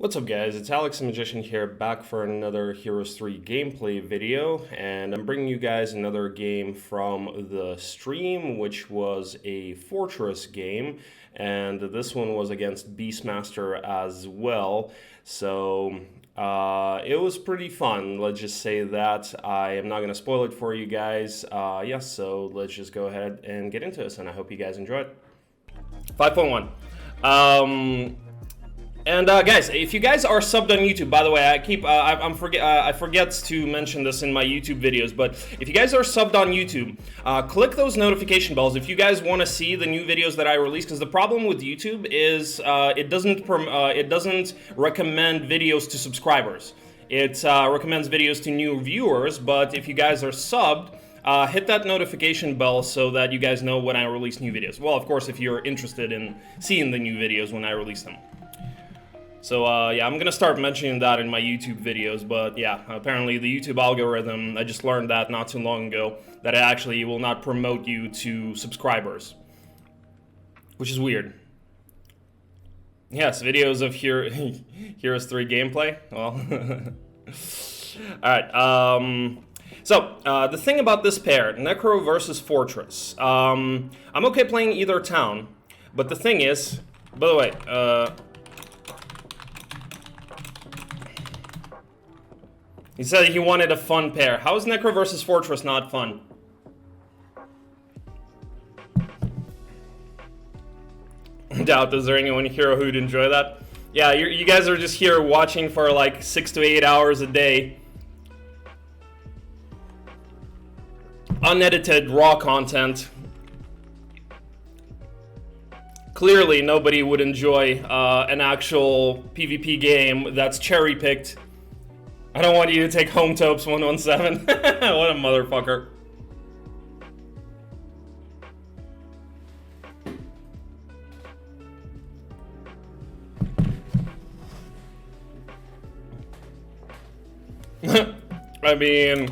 What's up guys, it's Alex the Magician here, back for another Heroes 3 gameplay video, and I'm bringing you guys another game from the stream, which was a Fortress game, and this one was against Beastmaster as well, so it was pretty fun, let's just say that. I am not going to spoil it for you guys, so let's just go ahead and get into this, and I hope you guys enjoy it. 5.1. And guys, if you guys are subbed on YouTube, by the way, I forget to mention this in my YouTube videos, but if you guys are subbed on YouTube, click those notification bells if you guys want to see the new videos that I release. Because the problem with YouTube is it doesn't recommend videos to subscribers. It recommends videos to new viewers. But if you guys are subbed, hit that notification bell so that you guys know when I release new videos. Well, of course, if you're interested in seeing the new videos when I release them. So, yeah, I'm gonna start mentioning that in my YouTube videos, but yeah, apparently the YouTube algorithm, I just learned that not too long ago, that it actually will not promote you to subscribers. Which is weird. Yes, videos of Heroes 3 gameplay, well. Alright, so, the thing about this pair, Necro versus Fortress. I'm okay playing either town, but the thing is, by the way, he said he wanted a fun pair. How is Necro versus Fortress not fun? Doubt, is there anyone here who'd enjoy that? Yeah, you guys are just here watching for like 6 to 8 hours a day. Unedited, raw content. Clearly, nobody would enjoy an actual PvP game that's cherry-picked. I don't want you to take home Topes 117. What a motherfucker. I mean...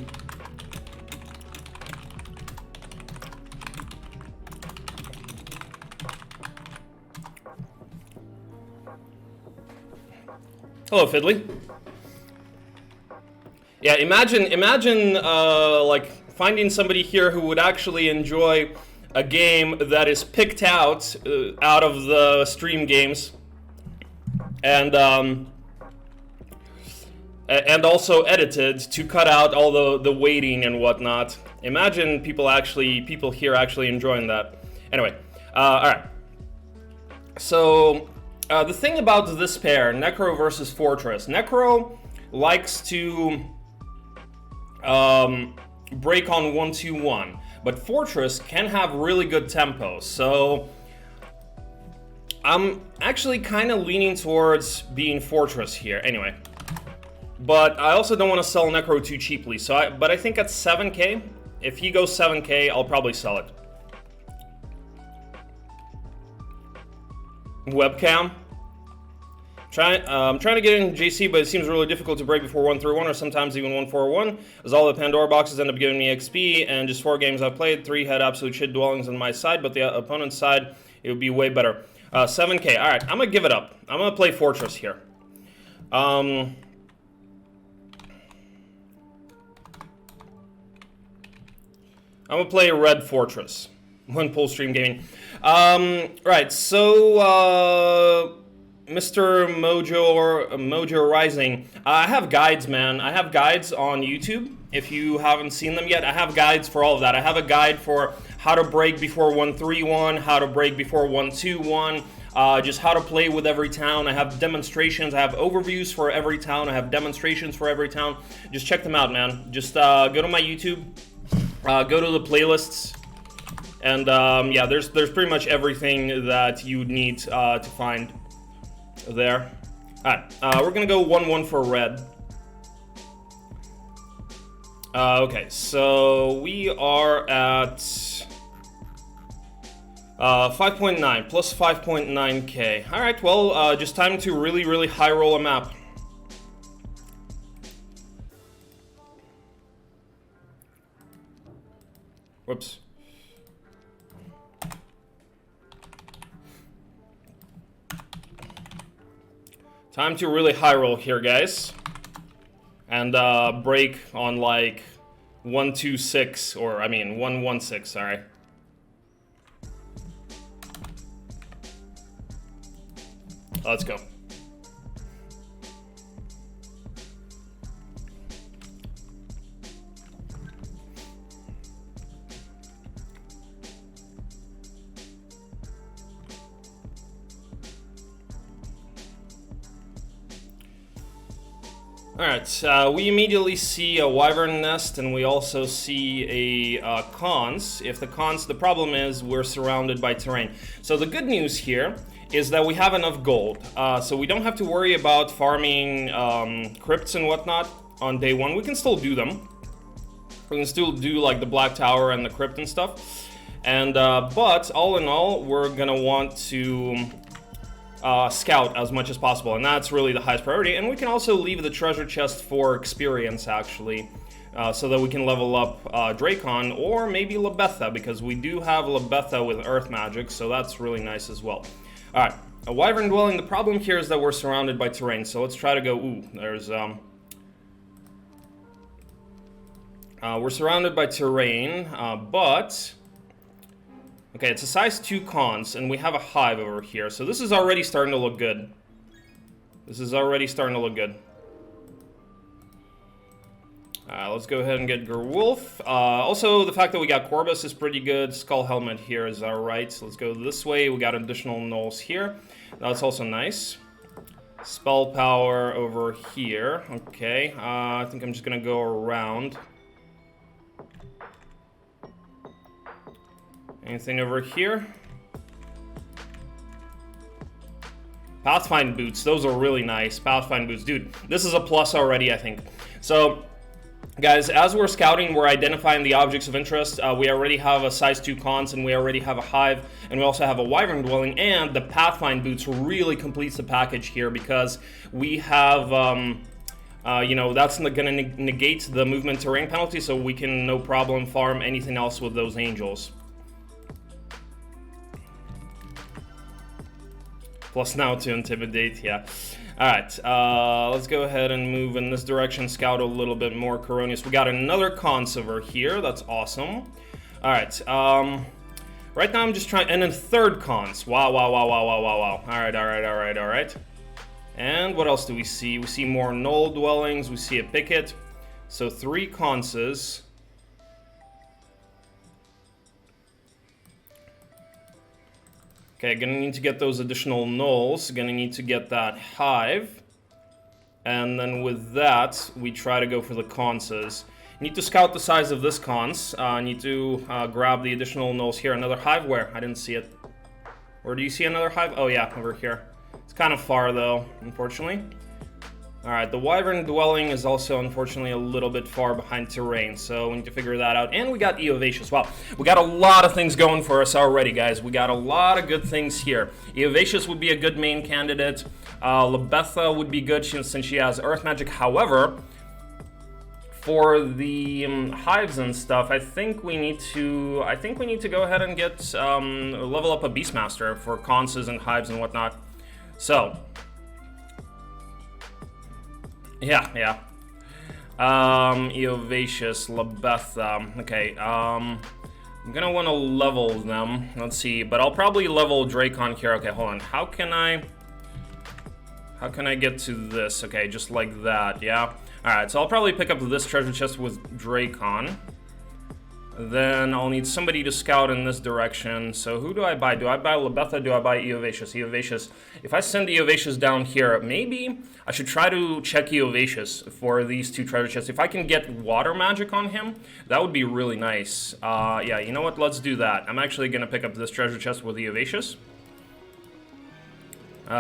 Hello, Fiddly. Yeah, imagine like finding somebody here who would actually enjoy a game that is picked out of the stream games, and also edited to cut out all the waiting and whatnot. Imagine people here actually enjoying that. Anyway, all right. So the thing about this pair, Necro versus Fortress, Necro likes to break on 1-2-1, but Fortress can have really good tempo, so I'm actually kind of leaning towards being Fortress here anyway, but I also don't want to sell Necro too cheaply, but I think at 7k, if he goes 7k, I'll probably sell it. Webcam. I'm trying to get in JC, but it seems really difficult to break before 1-3-1 or sometimes even 1-4-1, as all the Pandora boxes end up giving me XP, and just 4 games I've played, 3 had absolute shit dwellings on my side, but the opponent's side, it would be way better. 7k, alright, I'm gonna give it up. I'm gonna play Fortress here. I'm gonna play Red Fortress. One pull stream gaming. Right, so, Mr. Mojo Rising. I have guides, man. I have guides on YouTube. If you haven't seen them yet, I have guides for all of that. I have a guide for how to break before 1-3-1, how to break before 1-2-1, just how to play with every town. I have demonstrations. I have overviews for every town. I have demonstrations for every town. Just check them out, man. Just go to my YouTube, go to the playlists, and yeah, there's pretty much everything that you would need to find there. Alright, we're gonna go 1-1 for red. Okay, so we are at 5.9 plus 5.9k. Alright, well, just time to really high roll a map. Whoops. Time to really high roll here, guys. And break on like 126, or I mean 116, sorry. Let's go. Alright, we immediately see a wyvern nest, and we also see a cons. If the cons, the problem is we're surrounded by terrain. So the good news here is that we have enough gold. So we don't have to worry about farming crypts and whatnot on day one. We can still do them. We can still do like the Black Tower and the crypt and stuff. And but all in all, we're gonna want to scout as much as possible, and that's really the highest priority. And we can also leave the treasure chest for experience, actually, so that we can level up Dracon or maybe Lebetha, because we do have Lebetha with earth magic, so that's really nice as well. Alright, a wyvern dwelling. The problem here is that we're surrounded by terrain, so let's try to go. Ooh, there's we're surrounded by terrain, but okay, it's a size 2 cons, and we have a hive over here. So this is already starting to look good. This is already starting to look good. Let's go ahead and get Gerwolf. Also, the fact that we got Corvus is pretty good. Skull Helmet here is alright. So let's go this way. We got additional gnolls here. That's also nice. Spell power over here. Okay, I think I'm just gonna go around. Anything over here? Pathfind boots, those are really nice. Pathfind boots, dude, this is a plus already, I think. So, guys, as we're scouting, we're identifying the objects of interest. We already have a size 2 cons, and we already have a hive, and we also have a wyvern dwelling, and the Pathfind boots really completes the package here, because we have, you know, that's gonna negate the movement terrain penalty, so we can, no problem, farm anything else with those angels. Plus now to intimidate, yeah. Alright, let's go ahead and move in this direction, scout a little bit more Coronius. We got another cons over here, that's awesome. Alright, right now I'm just trying, and then third cons. Wow. Alright. And what else do we see? We see more gnoll dwellings, we see a picket. So 3 conses. Okay, gonna need to get those additional gnolls, gonna need to get that hive. And then with that, we try to go for the conses. Need to scout the size of this cons. Need to grab the additional gnolls here. Another hive, where? I didn't see it. Where do you see another hive? Oh yeah, over here. It's kind of far though, unfortunately. Alright, the wyvern dwelling is also unfortunately a little bit far behind terrain, so we need to figure that out. And we got Eovacious. Wow, we got a lot of things going for us already, guys. We got a lot of good things here. Eovacious would be a good main candidate. Lebetha would be good since she has earth magic. However, for the hives and stuff, I think we need to go ahead and get level up a Beastmaster for conses and hives and whatnot. So yeah. Eovacious, Lebetha. Okay, I'm gonna want to level them. Let's see, but I'll probably level Dracon here. Okay, hold on. How can I get to this? Okay, just like that, yeah. Alright, so I'll probably pick up this treasure chest with Dracon. Then I'll need somebody to scout in this direction. So who do I buy? Do I buy Lebetha? Do I buy Eovacious? Eovacious. If I send Eovacious down here, maybe I should try to check Eovacious for these 2 treasure chests. If I can get water magic on him, that would be really nice. Yeah, you know what? Let's do that. I'm actually going to pick up this treasure chest with Eovacious.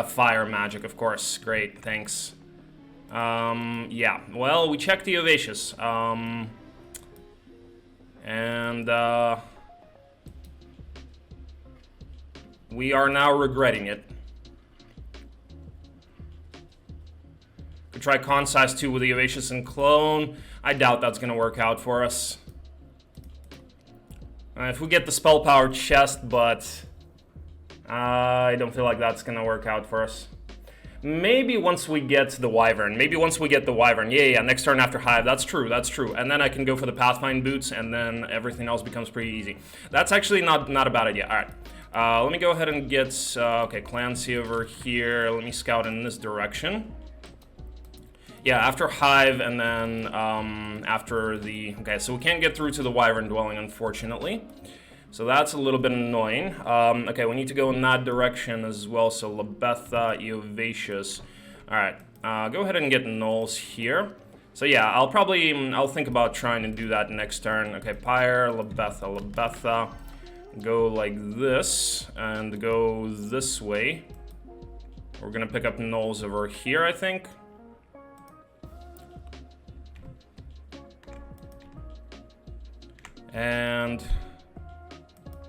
Fire magic, of course. Great, thanks. Yeah, well, we checked Eovacious. And we are now regretting it. Could try con size 2 with the Eovacious and clone. I doubt that's gonna work out for us. If we get the spell power chest, but I don't feel like that's gonna work out for us. Maybe once we get the Wyvern. Maybe once we get the Wyvern. Yeah, next turn after Hive. That's true, that's true. And then I can go for the Pathfind Boots, and then everything else becomes pretty easy. That's actually not a bad idea. Alright. Let me go ahead and get... okay, Clancy over here. Let me scout in this direction. Yeah, after Hive, and then after the... Okay, so we can't get through to the Wyvern Dwelling, unfortunately. So that's a little bit annoying. Okay, we need to go in that direction as well. So Labetha, Eovacious. Alright, go ahead and get Knolls here. So yeah, I'll think about trying to do that next turn. Okay, Pyre, Labetha. Go like this, and go this way. We're gonna pick up Knolls over here, I think. And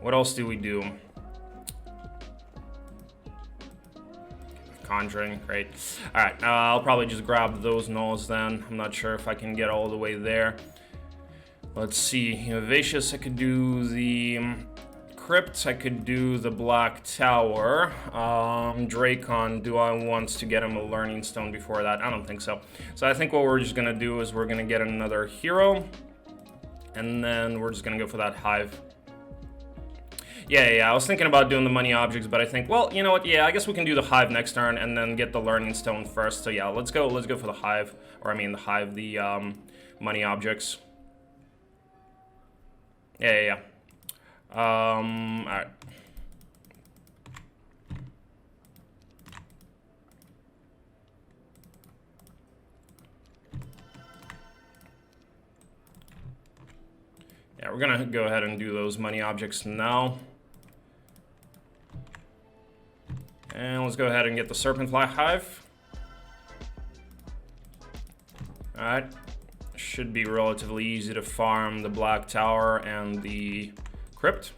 what else do we do? Conjuring, great. Alright, I'll probably just grab those Knolls then. I'm not sure if I can get all the way there. Let's see, Eovacious, I could do the Crypt, I could do the Black Tower. Dracon, do I want to get him a Learning Stone before that? I don't think so. So I think what we're just gonna do is we're gonna get another hero. And then we're just gonna go for that Hive. Yeah, I was thinking about doing the money objects, but I think, well, you know what, yeah, I guess we can do the Hive next turn and then get the Learning Stone first. So yeah, let's go for the Hive, or I mean the Hive, the money objects. Yeah. Alright. Yeah, we're gonna go ahead and do those money objects now. And let's go ahead and get the Serpentfly Hive. Alright. Should be relatively easy to farm the Black Tower and the Crypt.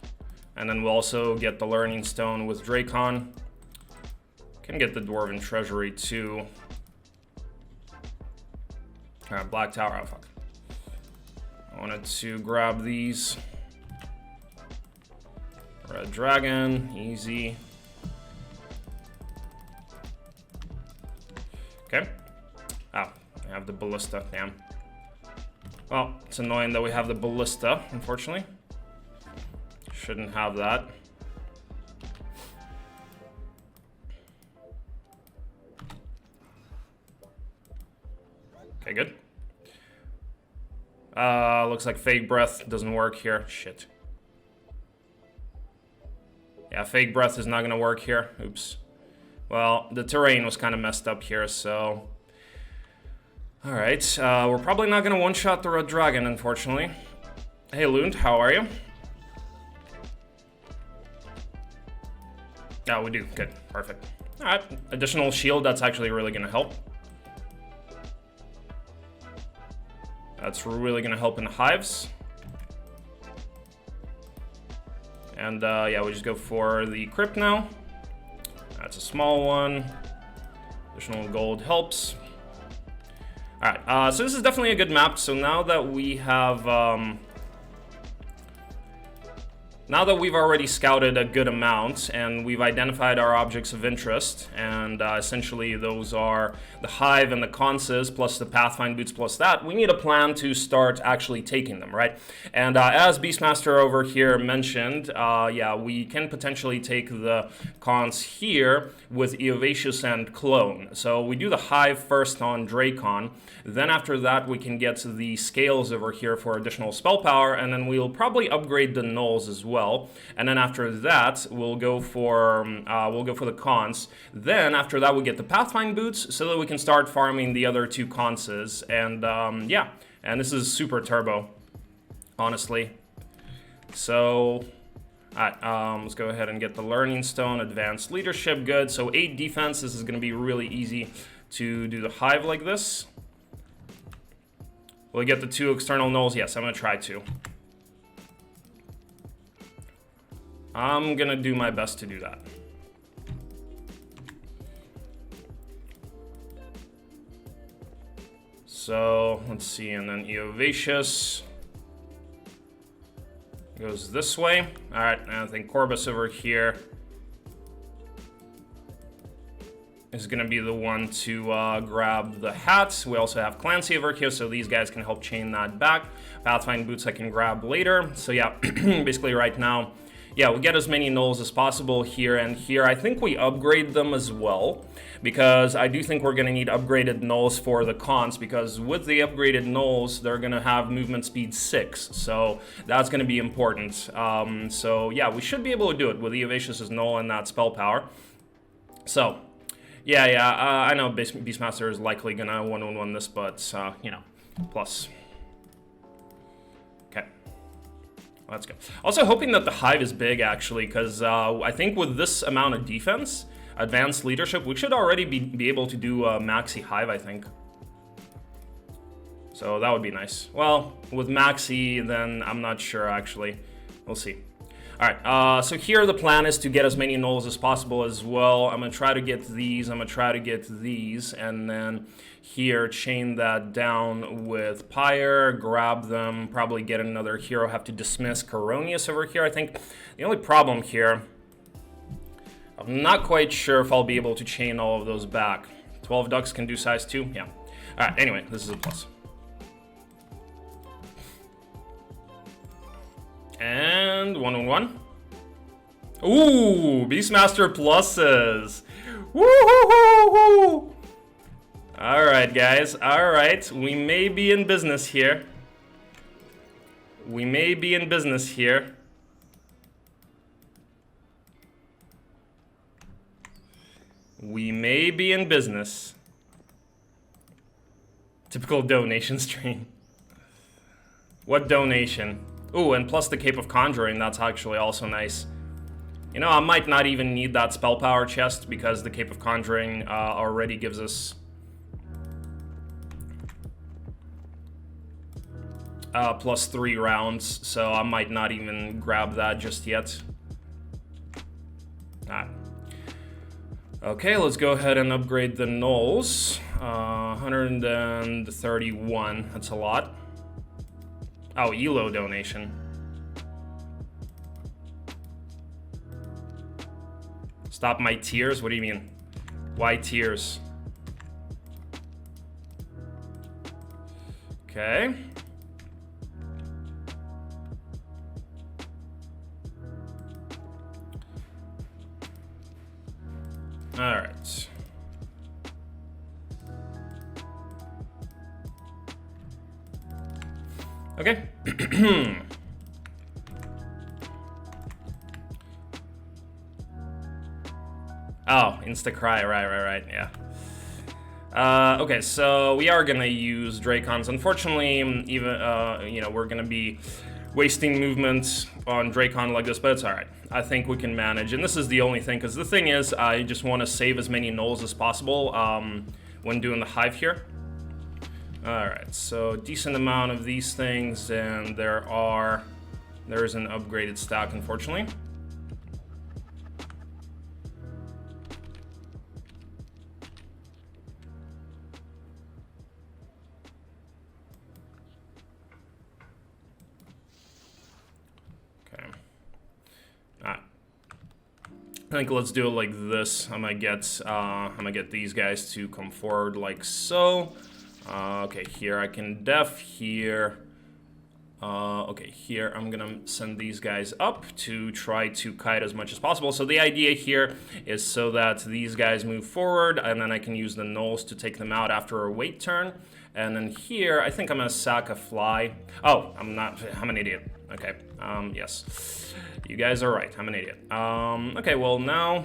And then we'll also get the Learning Stone with Dracon. Can get the Dwarven Treasury too. Alright, Black Tower, oh fuck. I wanted to grab these. Red Dragon, easy. Okay. Oh, I have the Ballista, damn. Well, it's annoying that we have the Ballista, unfortunately. Shouldn't have that. Okay, good. Looks like Fake Breath doesn't work here. Shit. Yeah, Fake Breath is not gonna work here. Oops. Well, the terrain was kind of messed up here, so... Alright, we're probably not gonna one-shot the Red Dragon, unfortunately. Hey, Lund, how are you? Oh, we do. Good. Perfect. Alright, additional shield, that's actually really gonna help. That's really gonna help in the Hives. And, yeah, we just go for the Crypt now. That's a small one. Additional gold helps. Alright, so this is definitely a good map. So now that we have, now that we've already scouted a good amount and we've identified our objects of interest, and essentially those are the Hive and the Conses plus the Pathfind Boots plus that, we need a plan to start actually taking them, right? And as Beastmaster over here mentioned, yeah, we can potentially take the Cons here with Eovacious and Clone. So we do the Hive first on Dracon, then after that we can get the Scales over here for additional spell power, and then we'll probably upgrade the Knolls as well. And then after that, we'll go for the Cons. Then after that, we get the Pathfind Boots so that we can start farming the other two Conses. And yeah, and this is super turbo, honestly. So, let's go ahead and get the Learning Stone, Advanced Leadership, good. So 8 defense. This is going to be really easy to do the Hive like this. Will we get the 2 external Knolls? Yes, I'm going to try to. I'm gonna do my best to do that. So, let's see, and then Eovacious goes this way. Alright, and I think Corvus over here is going to be the one to grab the hat. We also have Clancy over here, so these guys can help chain that back. Pathfind boots I can grab later. So yeah, basically right now, yeah, we get as many nulls as possible here and here. I think we upgrade them as well, because I do think we're going to need upgraded nulls for the cons, because with the upgraded nulls, they're going to have movement speed 6, so that's going to be important. So yeah, we should be able to do it with the Evasius' null and that spell power. So, yeah, I know Beastmaster is likely gonna 1-1-1 this, but, you know, plus. Okay. Let's go. Also hoping that the Hive is big, actually, because I think with this amount of defense, advanced leadership, we should already be able to do Maxi Hive, I think. So that would be nice. Well, with Maxi, then I'm not sure, actually. We'll see. Alright, so here the plan is to get as many nulls as possible as well. I'm going to try to get these, I'm going to try to get these, and then here chain that down with Pyre, grab them, probably get another hero, have to dismiss Coronius over here. I think the only problem here, I'm not quite sure if I'll be able to chain all of those back. 12 ducks can do size 2? Yeah. Alright, anyway, this is a plus. And 1-1-1. Ooh, Beastmaster pluses. Woo-hoo-hoo-hoo! Alright, guys. Alright, we may be in business here. We may be in business here. We may be in business. Typical donation stream. What donation? Ooh, and plus the Cape of Conjuring, that's actually also nice. You know, I might not even need that spell power chest, because the Cape of Conjuring already gives us +3 rounds, so I might not even grab that just yet. Okay, let's go ahead and upgrade the nulls. 131, that's a lot. Oh, ELO donation. Stop my tears? What do you mean? Why tears? Okay. All right. Okay. Oh, Insta-Cry, right, yeah. Okay, so we are gonna use Dracons. Unfortunately, even, you know, we're gonna be wasting movement on Dracon like this, but it's alright. I think we can manage, and this is the only thing, because the thing is, I just want to save as many nulls as possible when doing the Hive here. Alright, so decent amount of these things, and there's an upgraded stack, unfortunately. Okay. Alright. I think let's do it like this. I'm gonna get these guys to come forward like so. Okay, here I can def, here. Okay, here I'm gonna send these guys up to try to kite as much as possible. So the idea here is so that these guys move forward, and then I can use the nulls to take them out after a wait turn. And then here, I think I'm gonna sack a fly. Oh, I'm an idiot. Okay, yes. You guys are right, I'm an idiot. Okay, well now,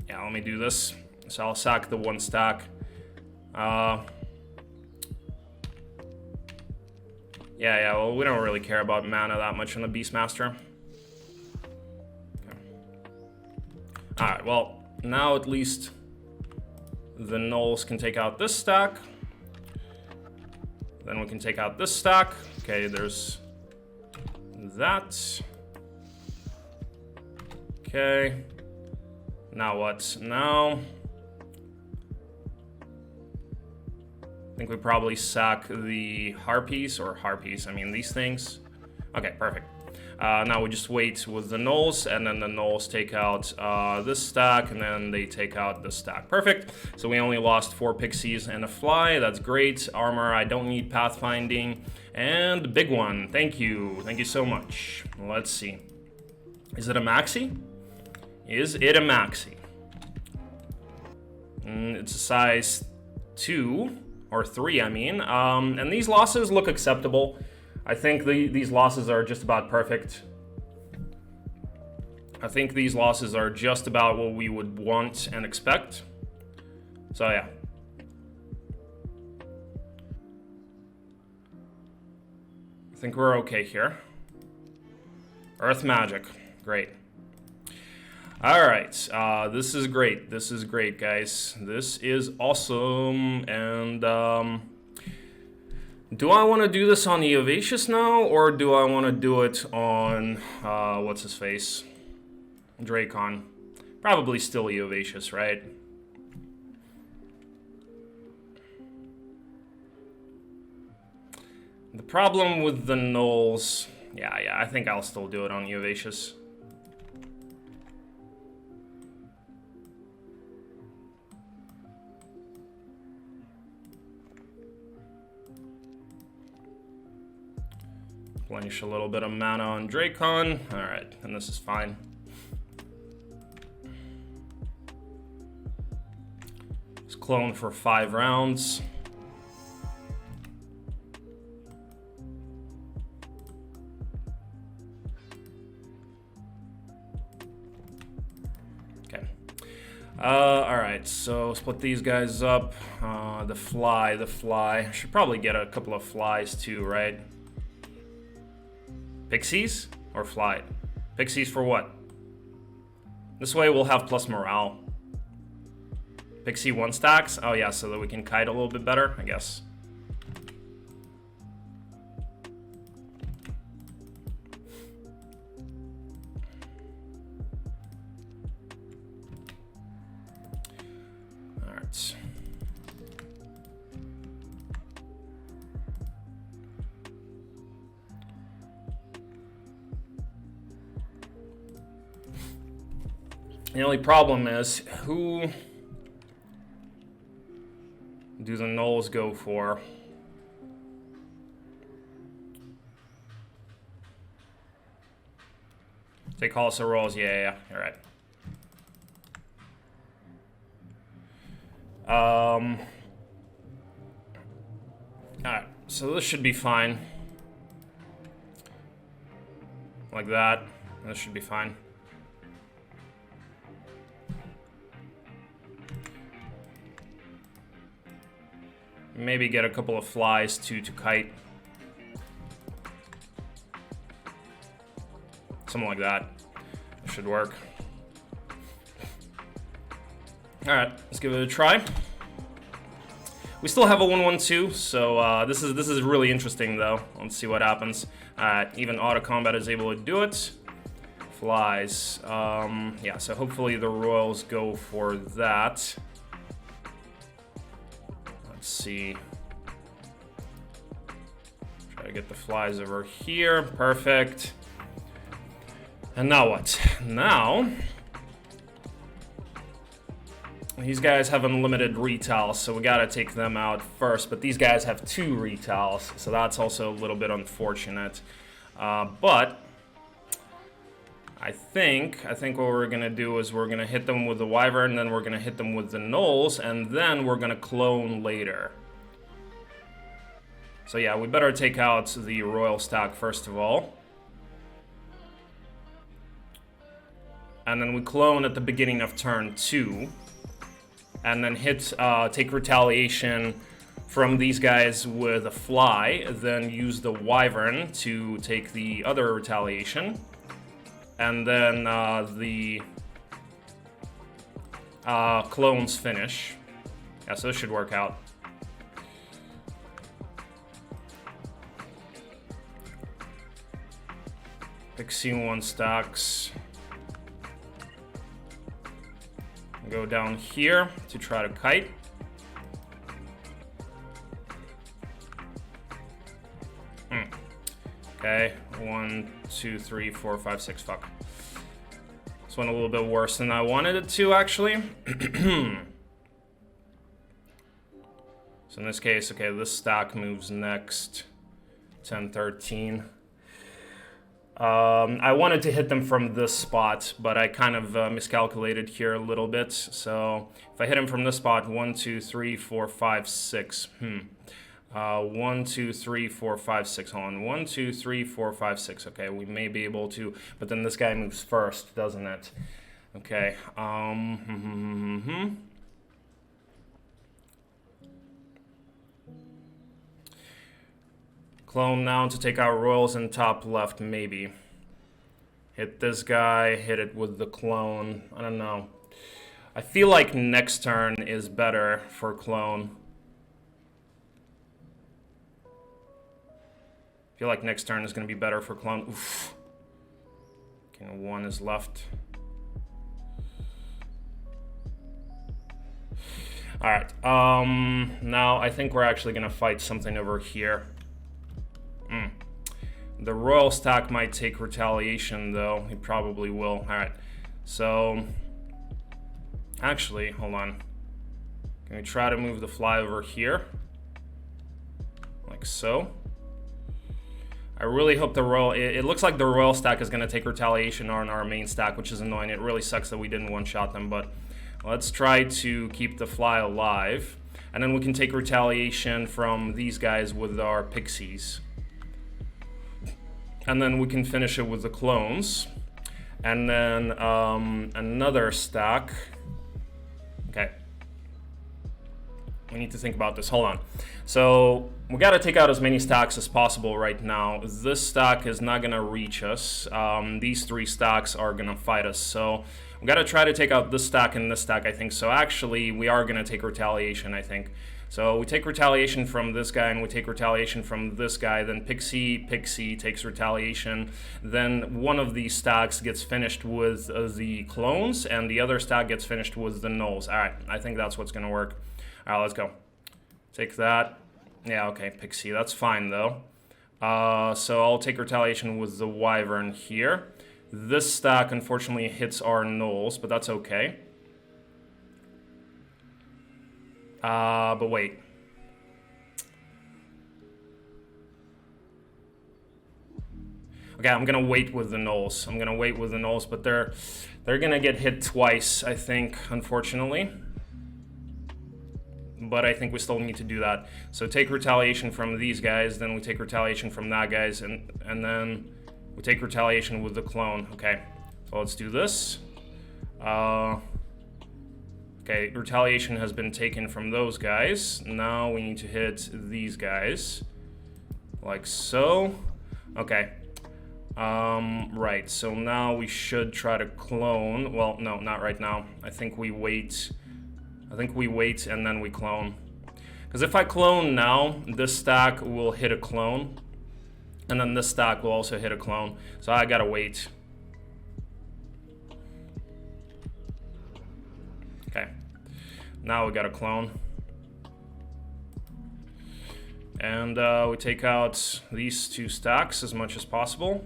yeah, let me do this. So I'll sack the one stack. Yeah, well, we don't really care about mana that much on the Beastmaster. Okay. Alright, well, now at least the nulls can take out this stack. Then we can take out this stack. Okay, there's that. Okay. Now what? Now I think we probably sack the harpies, I mean these things. Okay, perfect. Now we just wait with the nulls, and then the nulls take out this stack, and then they take out this stack. Perfect. So we only lost 4 pixies and a fly. That's great. Armor, I don't need pathfinding. And the big one. Thank you. Thank you so much. Let's see. Is it a maxi? Is it a maxi? It's a size 2 or 3, I mean. And these losses look acceptable. I think these losses are just about perfect. I think these losses are just about what we would want and expect. So yeah. I think we're okay here. Earth magic, great. All right, this is great. This is great, guys. This is awesome. And do I want to do this on the Eovacious now, or do I want to do it on what's his face? Dracon. Probably still Eovacious, right? The problem with the nulls, yeah, I think I'll still do it on Eovacious. Replenish a little bit of mana on Dracon. All right, and this is fine. Just clone for 5 rounds. All right, so split these guys up. The fly. I should probably get a couple of flies too, right? Pixies or fly? Pixies for what? This way we'll have plus morale. Pixie 1 stacks? Oh yeah, so that we can kite a little bit better, I guess. The only problem is, who do the nulls go for? Take Hollow rolls, yeah, you're right. Alright, so this should be fine. Like that, this should be fine. Maybe get a couple of flies to kite. Something like that. That should work. Alright, let's give it a try. We still have a 1-1-2, so this is really interesting though. Let's see what happens. Even auto combat is able to do it. Flies. Yeah, so hopefully the Royals go for that. Let's see. Try to get the flies over here. Perfect. And now what? Now, these guys have unlimited retals, so we gotta take them out first. But these guys have 2 retals, so that's also a little bit unfortunate. But I think what we're gonna do is we're gonna hit them with the Wyvern, then we're gonna hit them with the Nulls, and then we're gonna clone later. So yeah, we better take out the Royal stack first of all. And then we clone at the beginning of turn 2. And then hit, take retaliation from these guys with a fly, then use the Wyvern to take the other retaliation. And then the clones finish. Yeah, so this should work out. Pixie 1 stacks. Go down here to try to kite. Okay, 1, 2, 3, 4, 5, 6. Fuck. This went a little bit worse than I wanted it to, actually. So in this case, okay, this stack moves next. 10, 13. I wanted to hit them from this spot, but I kind of miscalculated here a little bit. So if I hit him from this spot, 1, 2, 3, 4, 5, 6. 1, 2, 3, 4, 5, 6. Hold on. 1, 2, 3, 4, 5, 6. Okay, we may be able to, but then this guy moves first, doesn't it? Okay. Clone now to take out royals in top left, maybe. Hit this guy, hit it with the clone. I don't know. I feel like next turn is better for clone. I feel like next turn is going to be better for clone. Oof. Okay, 1 is left. Alright, now I think we're actually going to fight something over here. The royal stack might take retaliation, though. He probably will. Alright, so... Actually, hold on. Can we try to move the fly over here? Like so. I really hope the royal... It looks like the royal stack is going to take retaliation on our main stack, which is annoying. It really sucks that we didn't one-shot them, but let's try to keep the fly alive. And then we can take retaliation from these guys with our pixies. And then we can finish it with the clones. And then another stack. Okay. We need to think about this. Hold on. So we got to take out as many stacks as possible right now. This stack is not going to reach us. These 3 stacks are going to fight us. So we got to try to take out this stack and this stack, I think. So actually, we are going to take retaliation, I think. So we take retaliation from this guy and we take retaliation from this guy. Then Pixie takes retaliation. Then one of these stacks gets finished with the clones and the other stack gets finished with the nulls. All right, I think that's what's going to work. All right, let's go. Take that. Yeah, okay, Pixie. That's fine, though. So I'll take retaliation with the Wyvern here. This stack, unfortunately, hits our nulls, but that's okay. But wait. Okay, I'm gonna wait with the nulls. I'm gonna wait with the nulls, but they're gonna get hit twice, I think, unfortunately. But I think we still need to do that. So take retaliation from these guys, then we take retaliation from that guys, and then we take retaliation with the clone. Okay, so let's do this. Okay, retaliation has been taken from those guys. Now we need to hit these guys. Like so. Okay. Right, so now we should try to clone. Well, no, not right now. I think we wait. And then we clone. Because if I clone now, this stack will hit a clone. And then this stack will also hit a clone. So I gotta wait. Okay. Now we got a clone. And we take out these 2 stacks as much as possible.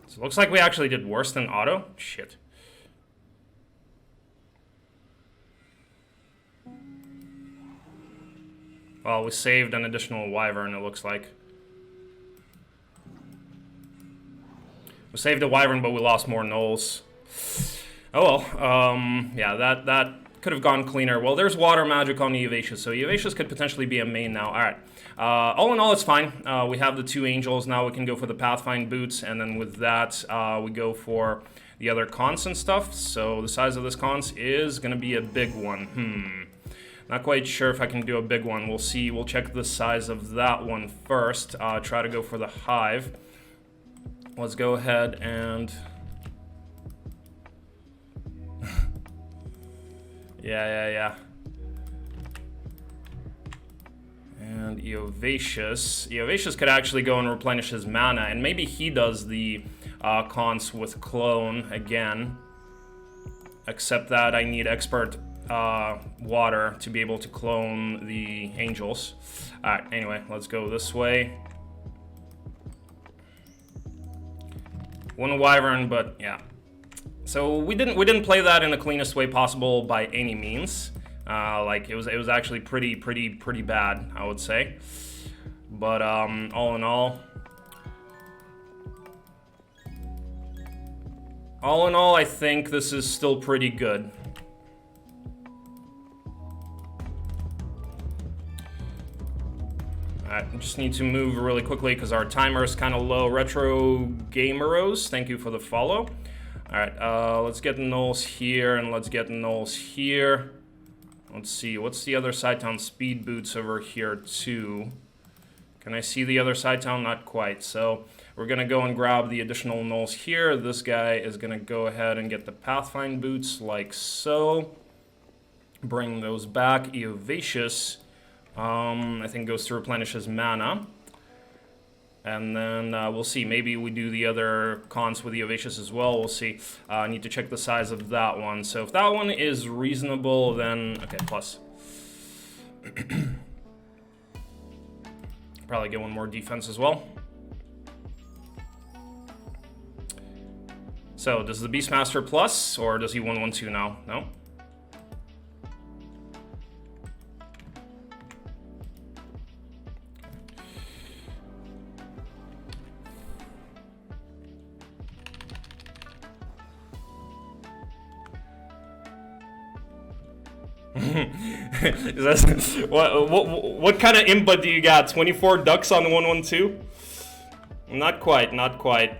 So looks like we actually did worse than auto. Shit. Well, we saved an additional Wyvern, it looks like. We saved a Wyvern, but we lost more Gnolls. Oh well. Yeah, that could have gone cleaner. Well, there's water magic on Evacious, so Evacious could potentially be a main now. Alright. All in all, it's fine. We have the 2 angels. Now we can go for the Pathfind boots, and then with that, we go for the other cons and stuff. So the size of this cons is going to be a big one. Not quite sure if I can do a big one. We'll see. We'll check the size of that one first. Try to go for the hive. Let's go ahead and... yeah. And Eovacious. Eovacious could actually go and replenish his mana, and maybe he does the cons with Clone again. Except that I need Expert Water to be able to clone the Angels. Alright, anyway, let's go this way. One Wyvern, but yeah. So we didn't play that in the cleanest way possible by any means. Like it was actually pretty bad, I would say. But all in all, I think this is still pretty good. Alright, just need to move really quickly because our timer is kind of low. Retro Gameros, thank you for the follow. Alright, let's get Knowles here and let's get Knowles here. Let's see, what's the other side town? Speed Boots over here too. Can I see the other side town? Not quite. So we're going to go and grab the additional Knolls here. This guy is going to go ahead and get the Pathfind Boots like so. Bring those back. Eovacious, I think, goes to replenish his mana. And then we'll see. Maybe we do the other cons with Eovacious as well. We'll see. I need to check the size of that one. So if that one is reasonable, then... okay, plus. Probably get one more defense as well. So, does the Beastmaster plus, or does he 1/1/2 now? No? What kind of input do you got? 24 ducks on 1/1/2? Not quite, not quite.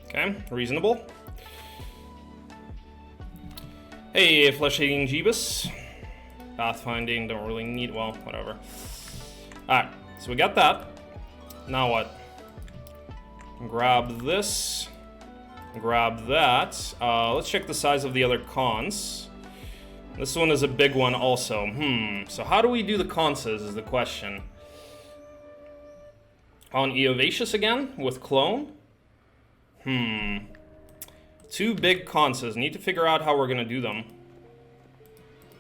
Okay, reasonable. Hey, flesh-eating Jebus. Pathfinding, don't really need, well, whatever. Alright, so we got that. Now what? Grab this. Grab that. Let's check the size of the other cons. This one is a big one also. So how do we do the conses is the question. On Eovacious again, with Clone? Two big conses. Need to figure out how we're gonna do them.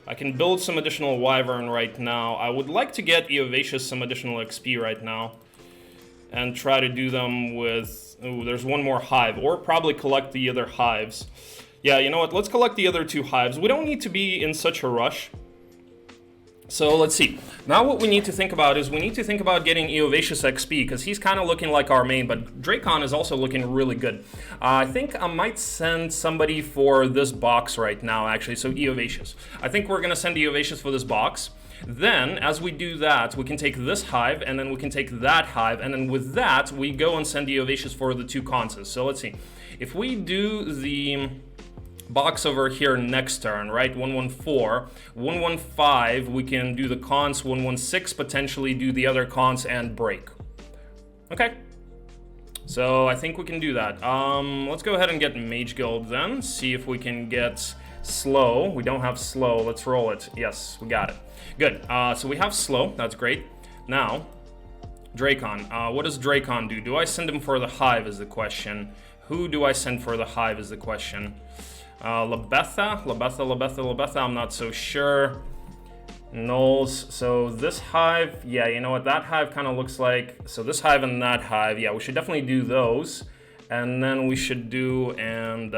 I can build some additional Wyvern right now. I would like to get Eovacious some additional XP right now. And try to do them with... ooh, there's one more hive. Or probably collect the other hives. Yeah, you know what? Let's collect the other two hives. We don't need to be in such a rush. So let's see. Now what we need to think about is we need to think about getting Eovacious XP, because he's kind of looking like our main, but Dracon is also looking really good. I think I might send somebody for this box right now, actually, so Eovacious. I think we're going to send Eovacious for this box. Then, as we do that, we can take this hive, and then we can take that hive, and then with that, we go and send Eovacious for the two conses. So let's see. If we do the... box over here next turn, right? 1/1/4, 1/1/5, we can do the cons, 1/1/6, potentially do the other cons and break. Okay. So I think we can do that. Let's go ahead and get Mage Guild then, see if we can get slow. We don't have slow, let's roll it. Yes, we got it. Good, so we have slow, that's great. Now, Dracon. What does Dracon do? Do I send him for the hive is the question. Who do I send for the hive is the question. Labetha, I'm not so sure. Nulls, so this hive, yeah, you know what, that hive kind of looks like, so this hive and that hive, yeah, we should definitely do those. And then we should do, and,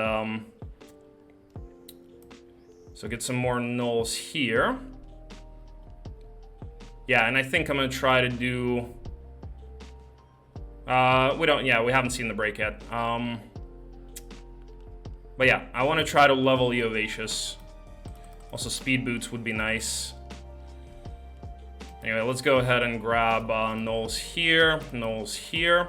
so get some more nulls here. Yeah, and I think I'm gonna try to do, we haven't seen the break yet. But yeah, I want to try to level Eovacious. Also, speed boots would be nice. Anyway, let's go ahead and grab nulls here, nulls here.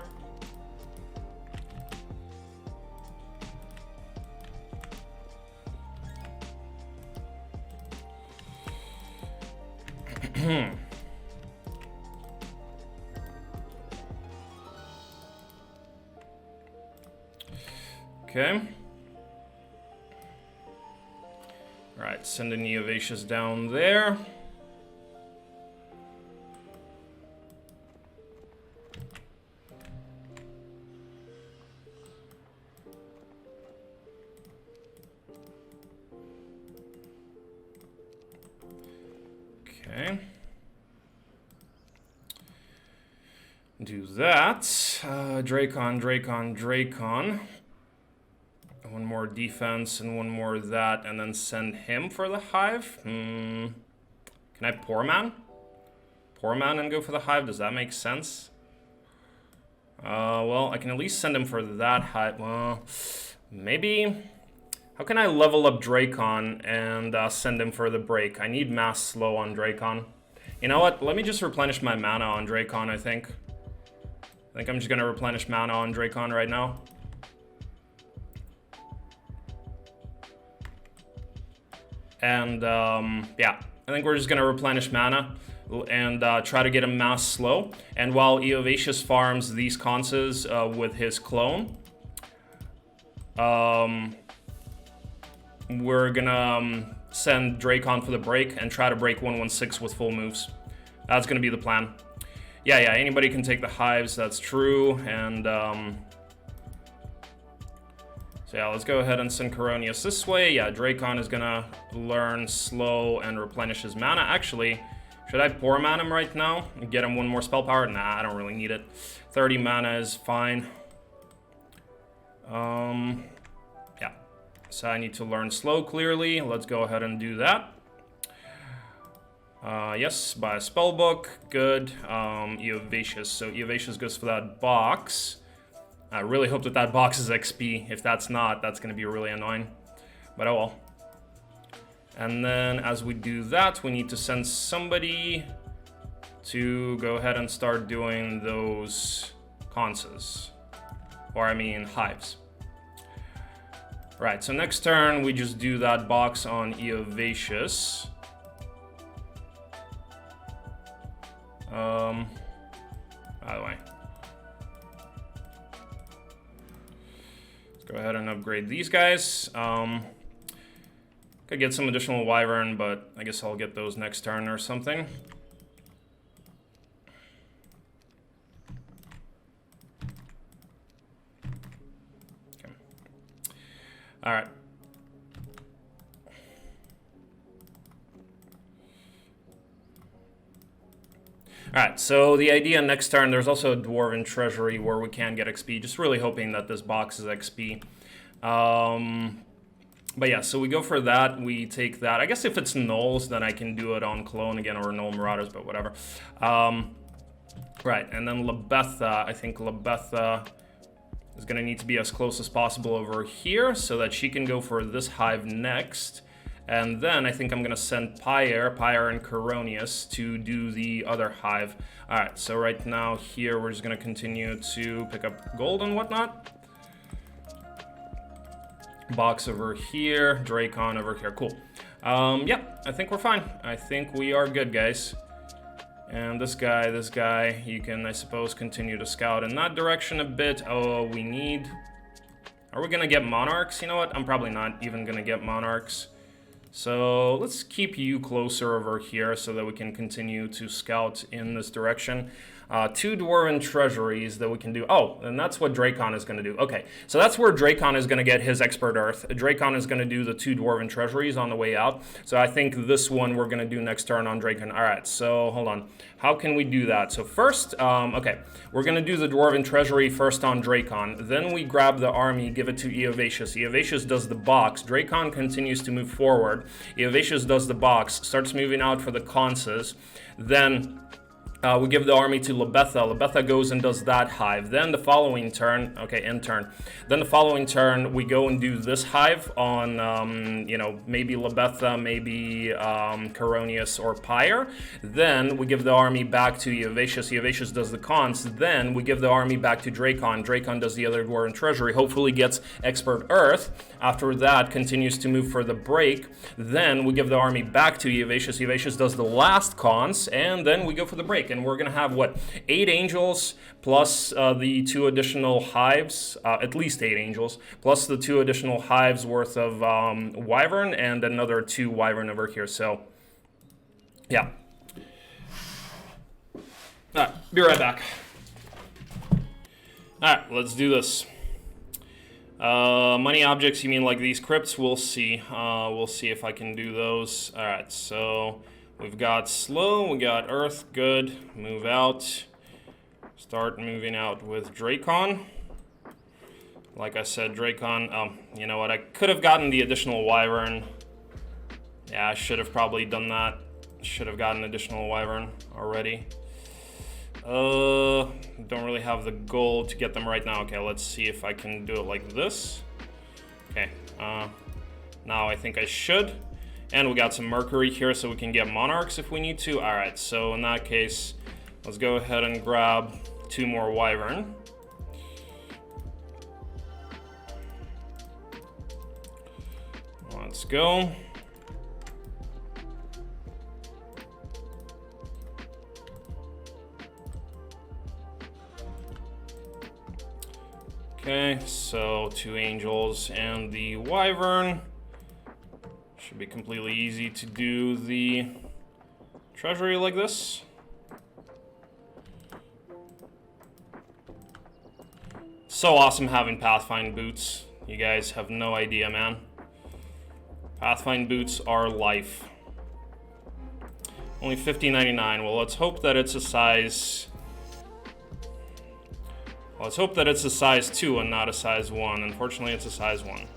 Okay. Alright, send an Eovacious down there. Okay. Do that. Dracon. One more defense and one more that, and then send him for the hive. Can I Poor Man? Poor Man and go for the hive? Does that make sense? Well, I can at least send him for that hive. Well, maybe. How can I level up Dracon and send him for the break? I need mass slow on Dracon. You know what? Let me just replenish my mana on Dracon, I think. I think I'm just gonna replenish mana on Dracon right now. And, yeah, I think we're just going to replenish mana and try to get him mass slow. And while Eovacious farms these conces with his clone, we're going to send Dracon for the break and try to break 116 with full moves. That's going to be the plan. Yeah, anybody can take the hives, that's true. And, so yeah, let's go ahead and send Coronius this way. Yeah, Dracon is gonna learn slow and replenish his mana. Actually, should I Poor Man him right now and get him one more spell power? Nah, I don't really need it. 30 mana is fine. Yeah, so I need to learn slow clearly. Let's go ahead and do that. Yes, buy a spell book. Good. Eovacious. So Eovacious goes for that box. I really hope that that box is XP. If that's not, that's going to be really annoying. But oh well. And then as we do that, we need to send somebody to go ahead and start doing those conces. Or I mean hives. Right, so next turn we just do that box on Eovacious. By the way. Go ahead and upgrade these guys. Could get some additional Wyvern, but I guess I'll get those next turn or something. Okay. All right. Alright, so the idea next turn, there's also a Dwarven Treasury where we can get XP. Just really hoping that this box is XP. But yeah, so we go for that. We take that. I guess if it's nulls, then I can do it on Clone again or Null Marauders, but whatever. Right, and then Labetha. I think Labetha is going to need to be as close as possible over here so that she can go for this hive next. And then I think I'm going to send Pyre and Coronius to do the other hive. Alright, so right now here we're just going to continue to pick up gold and whatnot. Box over here, Dracon over here, cool. Yep, I think we're fine. I think we are good, guys. And this guy, you can, I suppose, continue to scout in that direction a bit. Oh, we need... Are we going to get Monarchs? You know what? I'm probably not even going to get Monarchs. So let's keep you closer over here so that we can continue to scout in this direction. 2 Dwarven Treasuries that we can do. Oh, and that's what Dracon is going to do. Okay, so that's where Dracon is going to get his Expert Earth. Dracon is going to do the 2 Dwarven Treasuries on the way out. So I think this one we're going to do next turn on Dracon. All right, so hold on. How can we do that? So first, okay, we're going to do the Dwarven Treasury first on Dracon. Then we grab the army, give it to Eovatius. Eovatius does the box. Dracon continues to move forward. Eovatius does the box, starts moving out for the conses. Then we give the army to Lebetha. Lebetha goes and does that hive. Then the following turn, okay, end turn. Then the following turn, we go and do this hive on, you know, maybe Lebetha, maybe Coronius or Pyre. Then we give the army back to Eovatius. Eovatius does the cons. Then we give the army back to Dracon. Dracon does the other Dwarven Treasury, hopefully gets Expert Earth. After that, continues to move for the break. Then we give the army back to Eovatius. Eovatius does the last cons, and then we go for the break. And we're going to have, what, 8 angels plus the 2 additional hives, at least 8 angels, plus the 2 additional hives worth of wyvern and another 2 wyvern over here. So, yeah. All right, be right back. All right, let's do this. Money objects, you mean like these crypts? We'll see. We'll see if I can do those. All right, so we've got slow, we got earth, good. Move out. Start moving out with Dracon. Like I said, Dracon, you know what, I could have gotten the additional wyvern. Yeah, I should have probably done that. Should have gotten additional wyvern already. Don't really have the gold to get them right now. Okay, let's see if I can do it like this. Okay, now I think I should. And we got some mercury here so we can get monarchs if we need to. All right, so in that case, let's go ahead and grab 2 more wyvern. Let's go. Okay, so 2 angels and the wyvern. Should be completely easy to do the treasury like this. So awesome having Pathfind boots. You guys have no idea, man. Pathfind boots are life. Only $50.99. Well, let's hope that it's a size... Let's hope that it's a size 2 and not a size 1. Unfortunately, it's a size 1.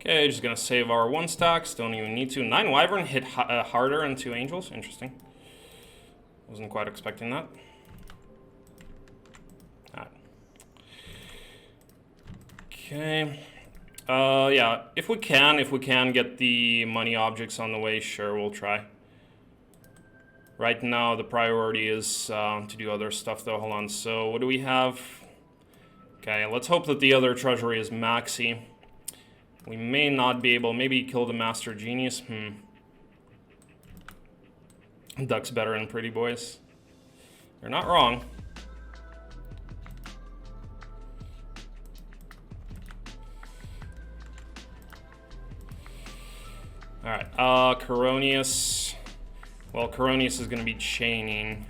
Okay, just gonna save our 1 stacks. Don't even need to. 9 wyvern hit harder than 2 angels. Interesting. Wasn't quite expecting that. Okay. Yeah, if we can get the money objects on the way, sure, we'll try. Right now, the priority is to do other stuff, though. Hold on. So, what do we have? Okay, let's hope that the other treasury is maxi. We may not be able. Maybe kill the Master Genius. Duck's better than Pretty Boys. You're not wrong. Alright, Coronius. Well, Coronius is going to be chaining.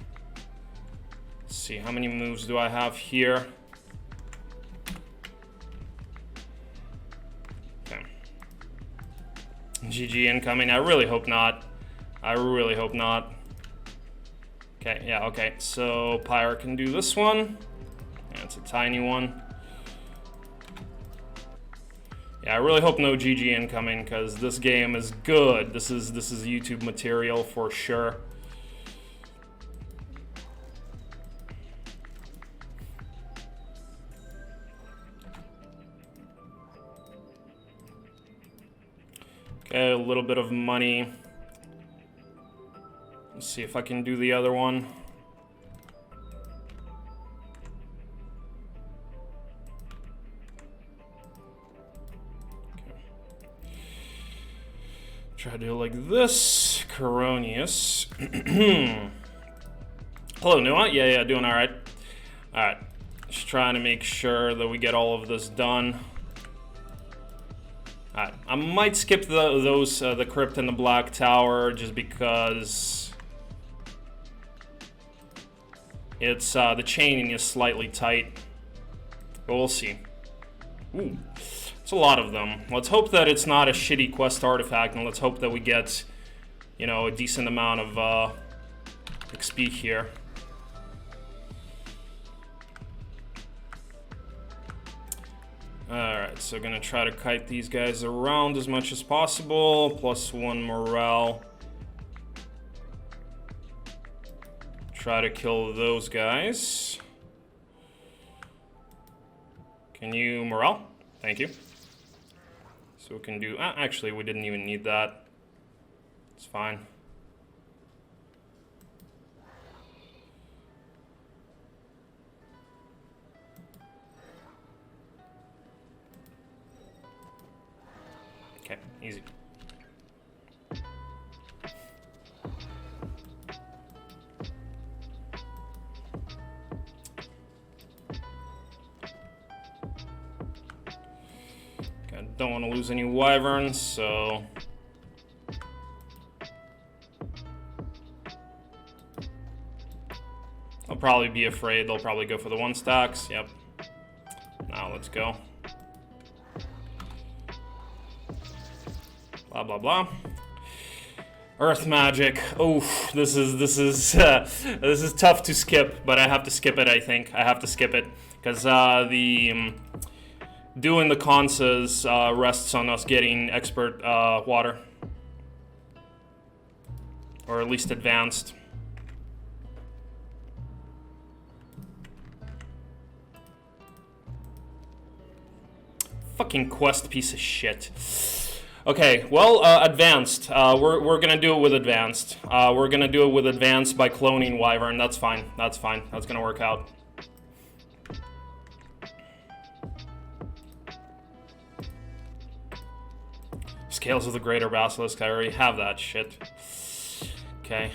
Let's see, how many moves do I have here? Okay. GG incoming. I really hope not. I really hope not. Okay, yeah, okay. So, Pyre can do this one. Yeah, it's a tiny one. Yeah, I really hope no GG incoming, because this game is good. This is YouTube material for sure. Okay, a little bit of money. Let's see if I can do the other one. Try to do it like this. Coronius. Hello, Noah. Yeah, doing all right. All right, just trying to make sure that we get all of this done. All right, I might skip the crypt and the black tower just because it's the chaining is slightly tight, but we'll see. Ooh, it's a lot of them. Let's hope that it's not a shitty quest artifact, and let's hope that we get, you know, a decent amount of XP here. Alright, so gonna try to kite these guys around as much as possible. +1 morale. Try to kill those guys. Can you morale? Thank you. So we can do... actually, we didn't even need that. It's fine. Okay, easy. Okay, don't want to lose any wyverns, so... I'll probably be afraid. They'll probably go for the 1 stacks. Yep. Now let's go. Blah blah blah. Earth magic. Oof, this is tough to skip, but I have to skip it. I think I have to skip it because doing the consas rests on us getting expert water, or at least advanced. Fucking quest piece of shit. Okay, well, advanced. We're gonna do it with advanced. We're gonna do it with advanced by cloning wyvern. That's fine. That's fine. That's gonna work out. Scales of the Greater Basilisk. I already have that shit. Okay.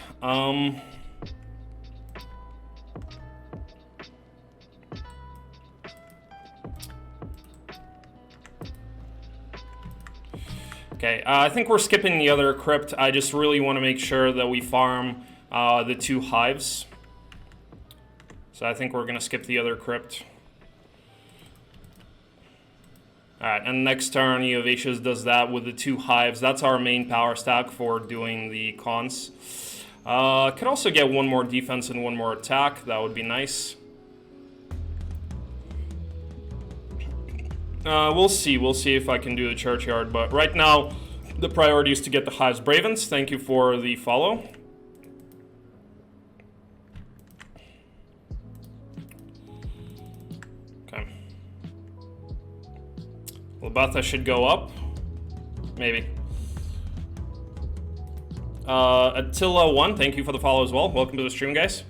Okay, I think we're skipping the other crypt. I just really want to make sure that we farm the 2 hives. So I think we're going to skip the other crypt. Alright, and next turn, Eovatius does that with the 2 hives. That's our main power stack for doing the cons. Could also get 1 more defense and 1 more attack. That would be nice. We'll see if I can do the churchyard, but right now the priority is to get the hives. Bravens, thank you for the follow. Okay. Labatha should go up. Maybe. Attila1, thank you for the follow as well. Welcome to the stream, guys.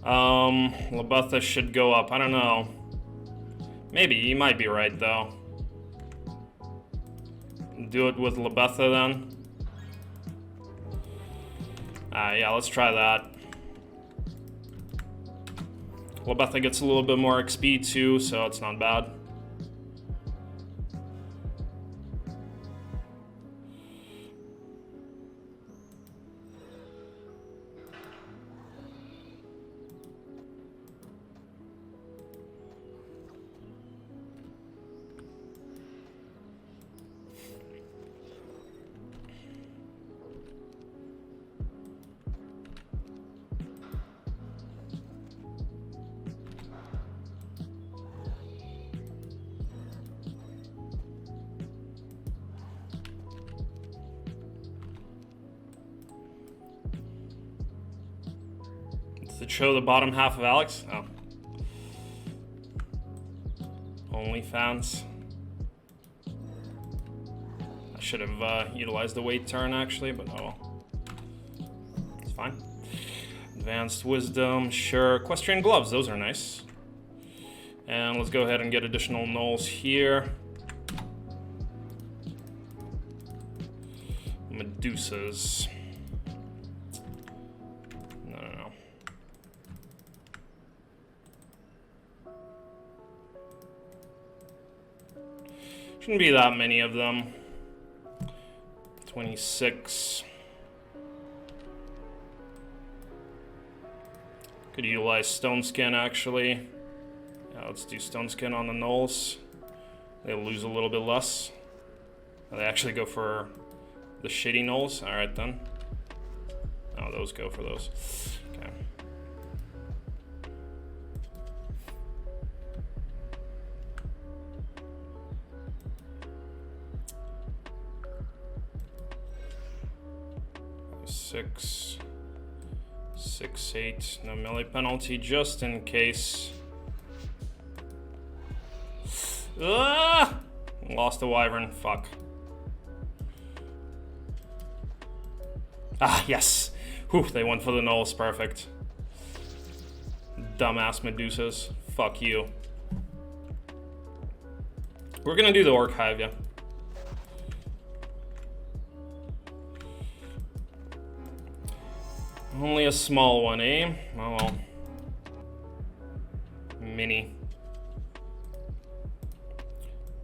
Labatha should go up. I don't know. Maybe. You might be right, though. Do it with Labatha, then. Yeah, let's try that. Labatha gets a little bit more XP, too, so it's not bad. Does it show the bottom half of Alex? Oh. OnlyFans. I should have utilized the wait turn, actually, but oh well. It's fine. Advanced Wisdom, sure. Equestrian Gloves, those are nice. And let's go ahead and get additional nulls here. Medusas. No. Shouldn't be that many of them. 26. Could utilize Stone Skin, actually. Yeah, let's do Stone Skin on the gnolls. They'll lose a little bit less. They actually go for the shitty gnolls. Alright then. Oh, those go for those. Okay. Six, 8. No melee penalty, just in case. Ah! Lost the wyvern. Fuck. Ah, yes. Whew, they went for the gnolls. Perfect. Dumbass Medusas. Fuck you. We're gonna do the Orc Hive, yeah. Only a small one, eh? Oh well. Mini.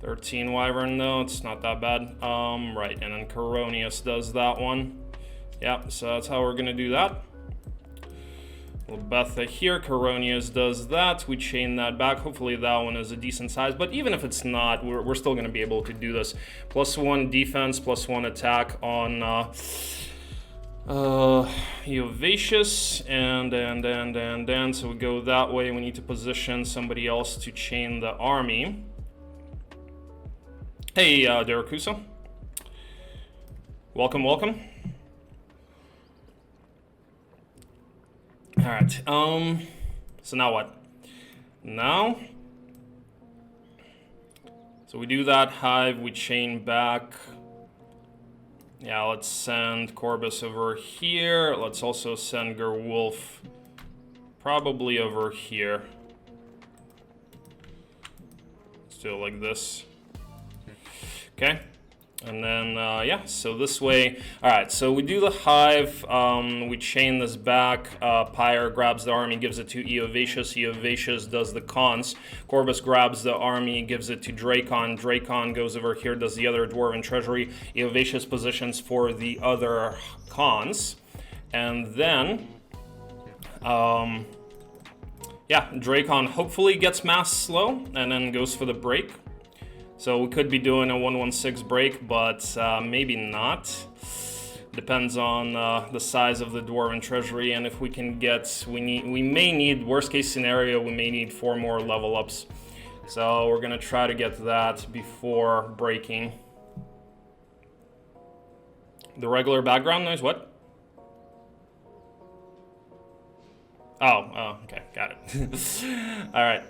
13 wyvern though, it's not that bad. Right, and then Coronius does that one. Yeah, so that's how we're gonna do that. Little Betha here, Coronius does that. We chain that back. Hopefully that one is a decent size, but even if it's not, we're still gonna be able to do this. +1 defense, +1 attack on Eovacious, and so we go that way. We need to position somebody else to chain the army. Hey, Derakusa. Welcome. Alright, so now what? Now, so we do that hive, we chain back. Yeah, let's send Corbus over here. Let's also send Gerwolf probably over here. Let's do it like this. Okay. And then, yeah, so this way. Alright, so we do the hive. We chain this back. Pyre grabs the army, gives it to Eovacious. Eovacious does the cons. Corbus grabs the army, gives it to Dracon. Dracon goes over here, does the other Dwarven Treasury. Eovacious positions for the other cons. And then, yeah, Dracon hopefully gets mass slow and then goes for the break. So we could be doing a 1/16 break, but maybe not. Depends on the size of the Dwarven Treasury, and if we can get, we may need, worst case scenario, we may need 4 more level ups. So we're gonna try to get that before breaking. The regular background noise, what? Oh, okay, got it. All right,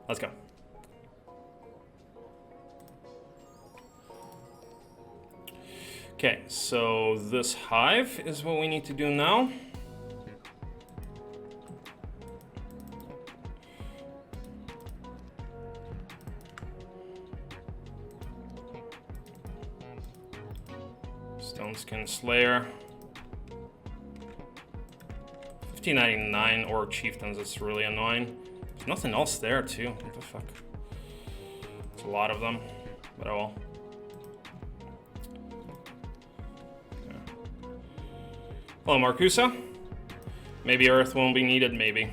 let's go. Okay, so this hive is what we need to do now. Stone Skin Slayer. 1599 Orc Chieftains, it's really annoying. There's nothing else there too, what the fuck? It's a lot of them, but oh well. Hello, Marcusa. Maybe Earth won't be needed, maybe.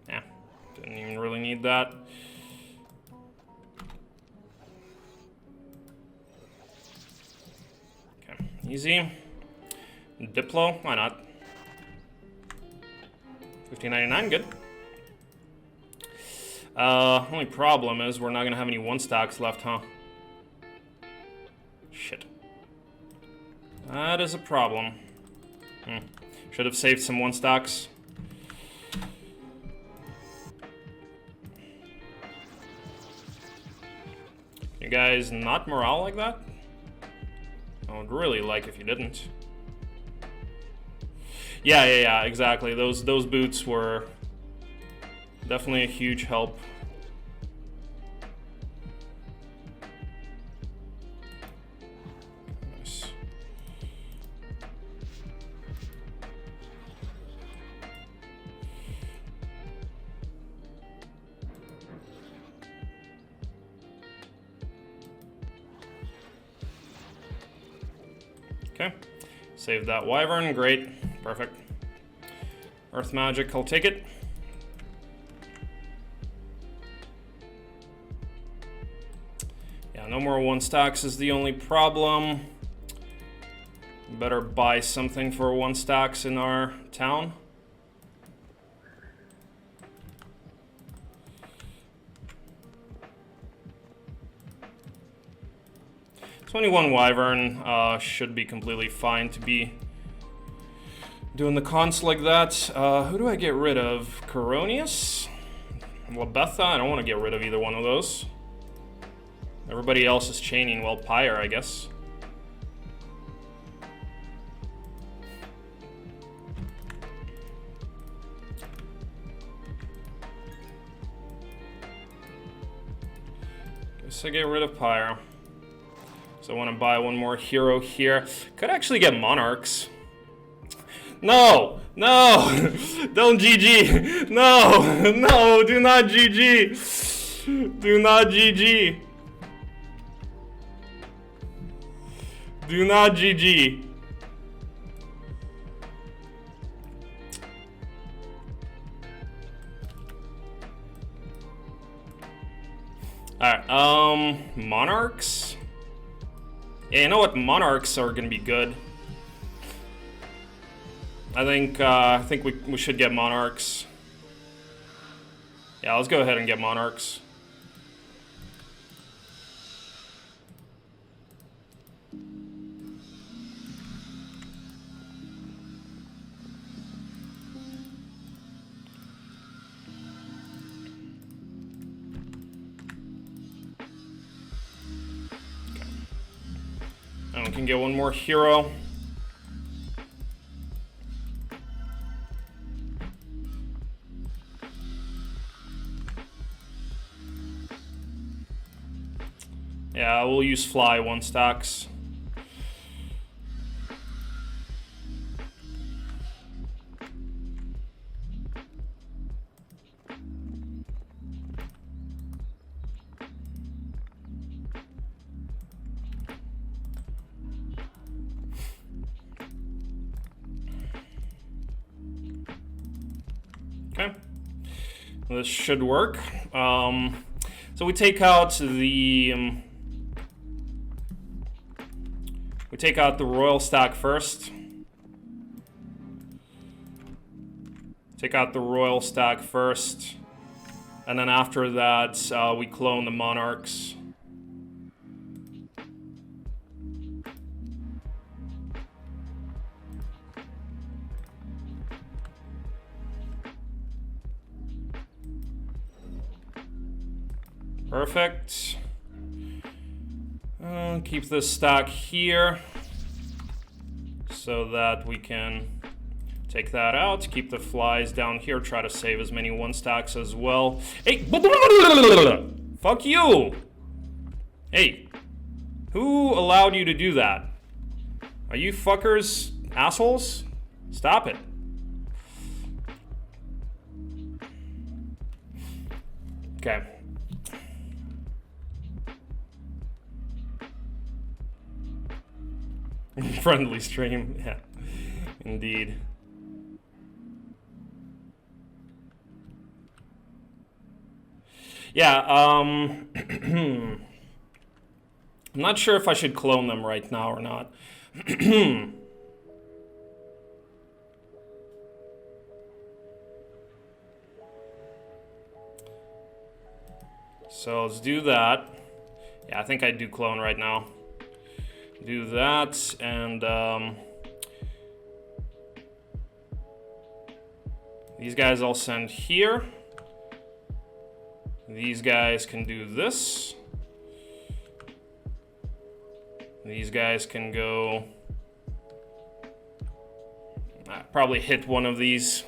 Yeah, didn't even really need that. Okay, easy. Diplo, why not? 1599, good. Only problem is we're not gonna have any 1-stacks left, huh? Shit. That is a problem. Should have saved some 1-stacks. You guys not morale like that? Oh I would really like if you didn't. Yeah, exactly. Those boots were definitely a huge help. Nice. Okay, save that wyvern, great, perfect. Earth magic, I'll take it. Yeah, no more 1 stacks is the only problem. Better buy something for 1 stacks in our town. $21 wyvern should be completely fine to be doing the cons like that. Who do I get rid of? Coronius? Labetha? I don't want to get rid of either one of those. Everybody else is chaining. Well, Pyre, I guess. Guess I get rid of Pyre. So I want to buy one more hero here. Could actually get Monarchs. No! No! Don't GG! No! No! Do not GG! Do not GG! Do not GG! Alright, Monarchs? Yeah, you know what? Monarchs are gonna be good. I think we should get Monarchs. Yeah, let's go ahead and get Monarchs. Okay. And we can get one more hero. Yeah, we'll use fly 1 stacks. Okay, this should work. So we take out the royal stack first. Take out the royal stack first, and then after that we clone the monarchs. Perfect. Keep this stack here so that we can take that out. Keep the flies down here. Try to save as many 1 stacks as well. Hey! Fuck you! Hey! Who allowed you to do that? Are you fuckers assholes? Stop it. Okay. Friendly stream, yeah, indeed. Yeah, I'm not sure if I should clone them right now or not. So let's do that. Yeah, I think I do clone right now. Do that, and these guys I'll send here. These guys can do this. These guys can go... probably hit one of these.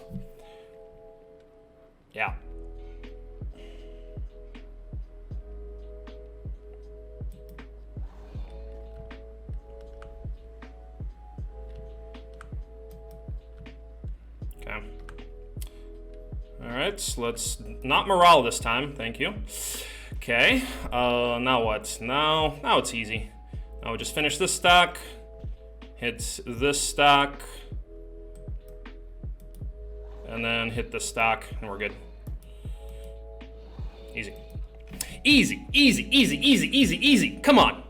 Yeah. Okay. Alright, so let's not morale this time, thank you. Okay, now what? Now it's easy. Now we just finish this stack, hit this stack, and then hit the stack, and we're good. Easy. Easy, easy, easy, easy, easy, easy. Come on.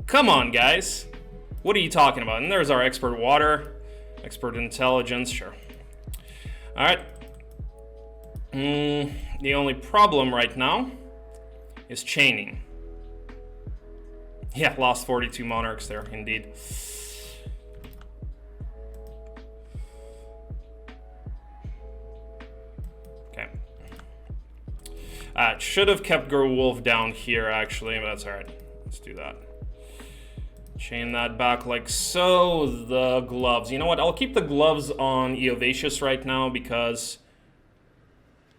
Come on, guys. What are you talking about? And there's our expert water, expert intelligence, sure. All right. The only problem right now is chaining. Yeah, lost 42 monarchs there, indeed. Okay. Should have kept Gerwolf down here, actually, but that's all right. Let's do that. Chain that back like so. The gloves. You know what? I'll keep the gloves on Eovacius right now because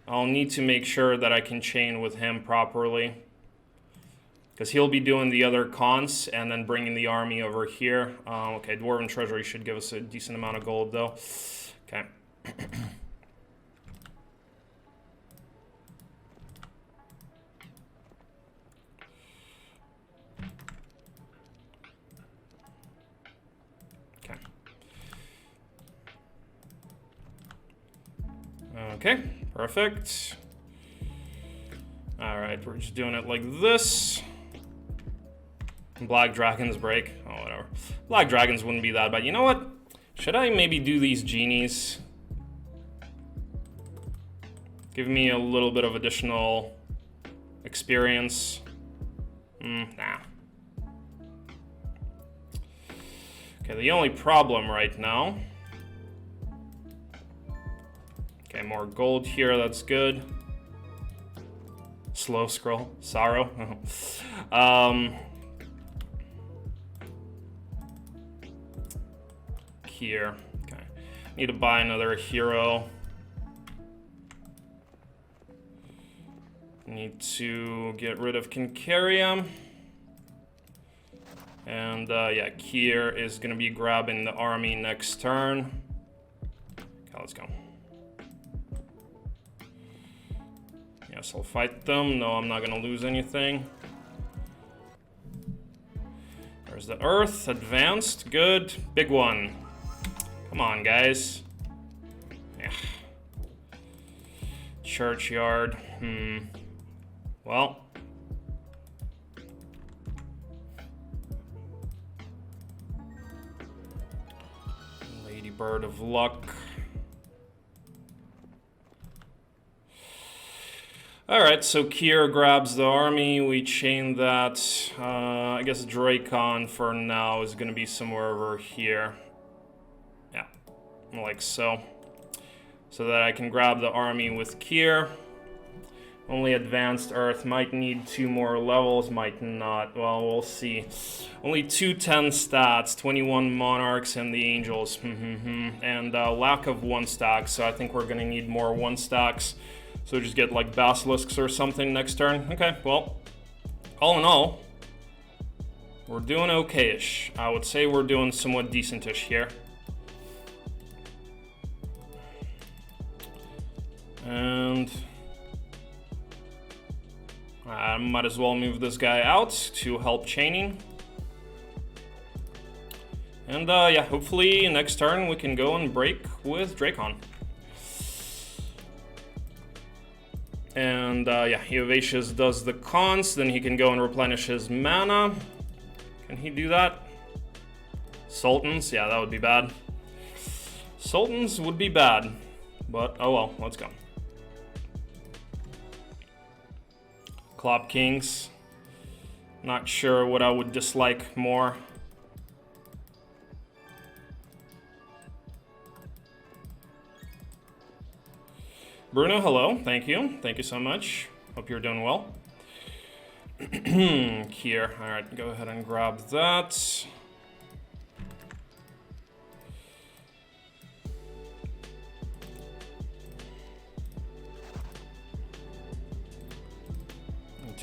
I'll need to make sure that I can chain with him properly. Because he'll be doing the other cons and then bringing the army over here. Okay, Dwarven Treasury should give us a decent amount of gold, though. Okay. Okay, perfect. All right, we're just doing it like this. Black Dragons break. Oh, whatever. Black Dragons wouldn't be that bad. You know what? Should I maybe do these genies? Give me a little bit of additional experience. Nah. Okay, the only problem right now... Okay, more gold here, that's good. Slow scroll, sorrow. Here, okay. Need to buy another hero. Need to get rid of Kincaria. And yeah, Kier is gonna be grabbing the army next turn. Okay, let's go. Yes, I'll fight them. No, I'm not gonna lose anything. There's the Earth, advanced, good, big one. Come on, guys. Yeah. Churchyard, Well. Lady Bird of Luck. Alright, so Kier grabs the army, we chain that. I guess Dracon for now is going to be somewhere over here. Yeah, like so. So that I can grab the army with Kier. Only advanced Earth, might need 2 more levels, might not. Well, we'll see. Only 210 stats, 21 monarchs and the angels. And lack of 1 stack, so I think we're going to need more 1 stacks. So just get like basilisks or something next turn. Okay, well, all in all, we're doing okay-ish. I would say we're doing somewhat decent-ish here. And I might as well move this guy out to help chaining. And yeah, hopefully next turn we can go and break with Dracon. And yeah, Eovacius does the cons, then he can go and replenish his mana. Can he do that? Sultans, yeah, that would be bad. Sultans would be bad, but oh well, let's go. Clop Kings, not sure what I would dislike more. Bruno, hello. Thank you. Thank you so much. Hope you're doing well. Here. All right, go ahead and grab that.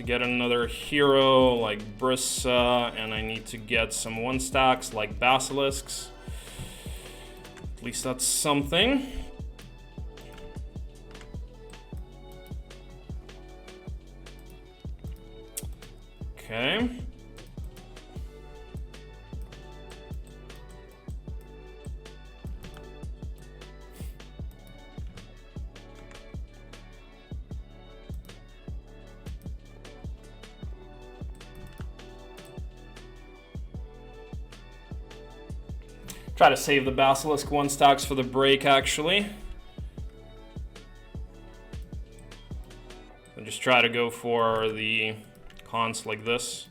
to get another hero like Brissa, and I need to get some 1-stacks like Basilisks. At least that's something. Okay. Try to save the Basilisk 1-stacks for the break, actually. And just try to go for the cons like this.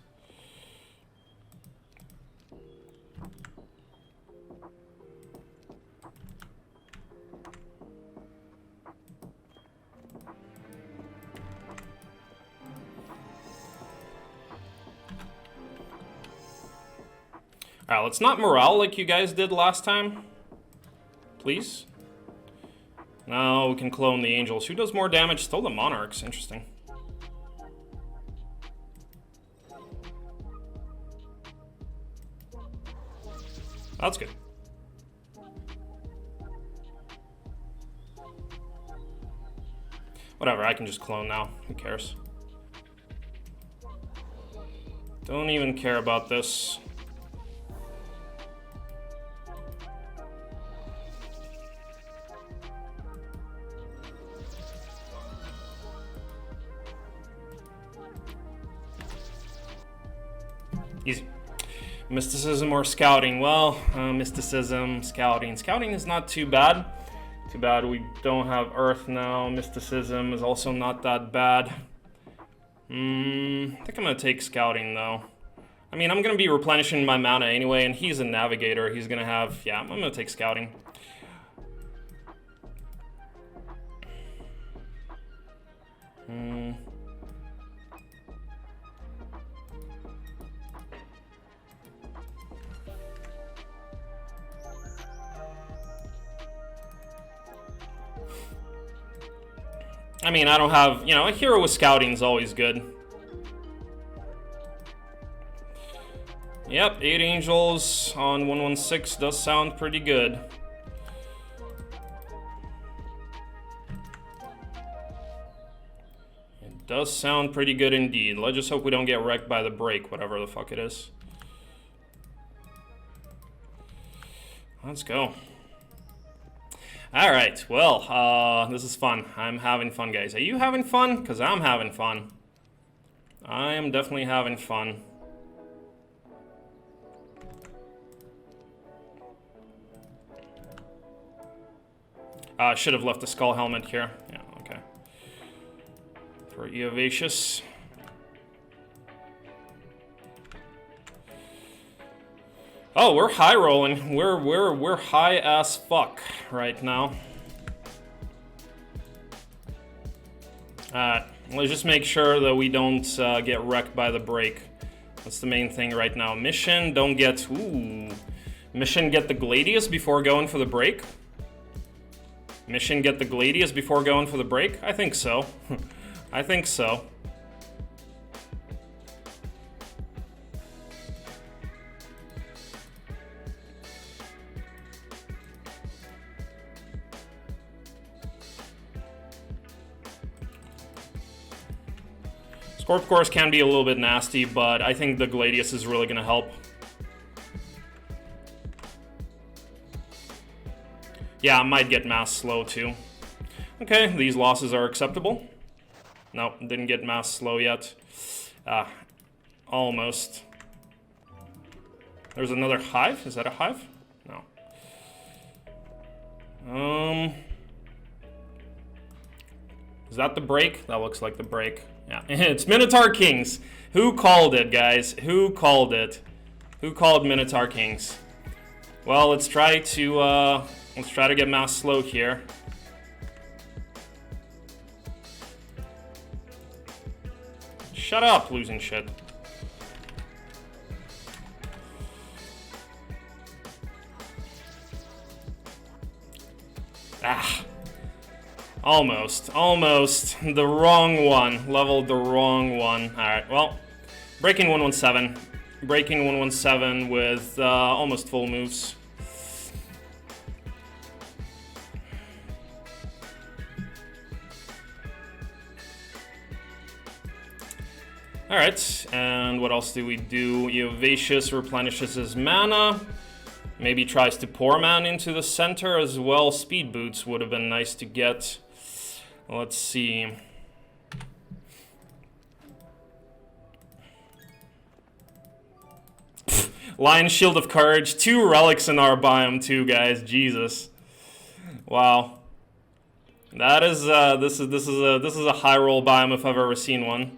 Alright, let's not morale like you guys did last time. Please. Now we can clone the angels. Who does more damage? Still the monarchs. Interesting. That's good. Whatever, I can just clone now. Who cares? Don't even care about this. Easy. Mysticism or scouting? Well, mysticism, scouting. Scouting is not too bad. Too bad we don't have Earth now. Mysticism is also not that bad. I think I'm gonna take scouting though. I mean, I'm gonna be replenishing my mana anyway, and he's a navigator. He's gonna have, yeah, I'm gonna take scouting. I mean, I don't have, you know, a hero with scouting is always good. Yep, 8 angels on 116 does sound pretty good. It does sound pretty good indeed. Let's just hope we don't get wrecked by the break, whatever the fuck it is. Let's go. Alright, well, this is fun. I'm having fun, guys. Are you having fun? Because I'm having fun. I am definitely having fun. I should have left the skull helmet here. Yeah, okay. For Eovacious. Oh, we're high rolling. We're high as fuck right now. Let's just make sure that we don't get wrecked by the break. That's the main thing right now. Mission, don't get... Ooh. Mission, get the Gladius before going for the break? Mission, get the Gladius before going for the break? I think so. I think so. Scorp Course can be a little bit nasty, but I think the Gladius is really going to help. Yeah, I might get mass slow too. Okay, these losses are acceptable. No, didn't get mass slow yet. Almost. There's another hive? Is that a hive? No. Is that the break? That looks like the break. Yeah, it's Minotaur Kings. Who called it, guys? Who called it? Who called Minotaur Kings? Well, let's try to get mass slow here. Shut up, losing shit. Ah. Almost. Almost. The wrong one. Leveled the wrong one. Alright, well. Breaking 117. Breaking 117 with almost full moves. Alright, and what else do we do? Eovacious replenishes his mana. Maybe tries to pour man into the center as well. Speed boots would have been nice to get. Let's see. Lion Shield of Courage. 2 relics in our biome too, guys. Jesus. Wow. That is this is a high roll biome if I've ever seen one.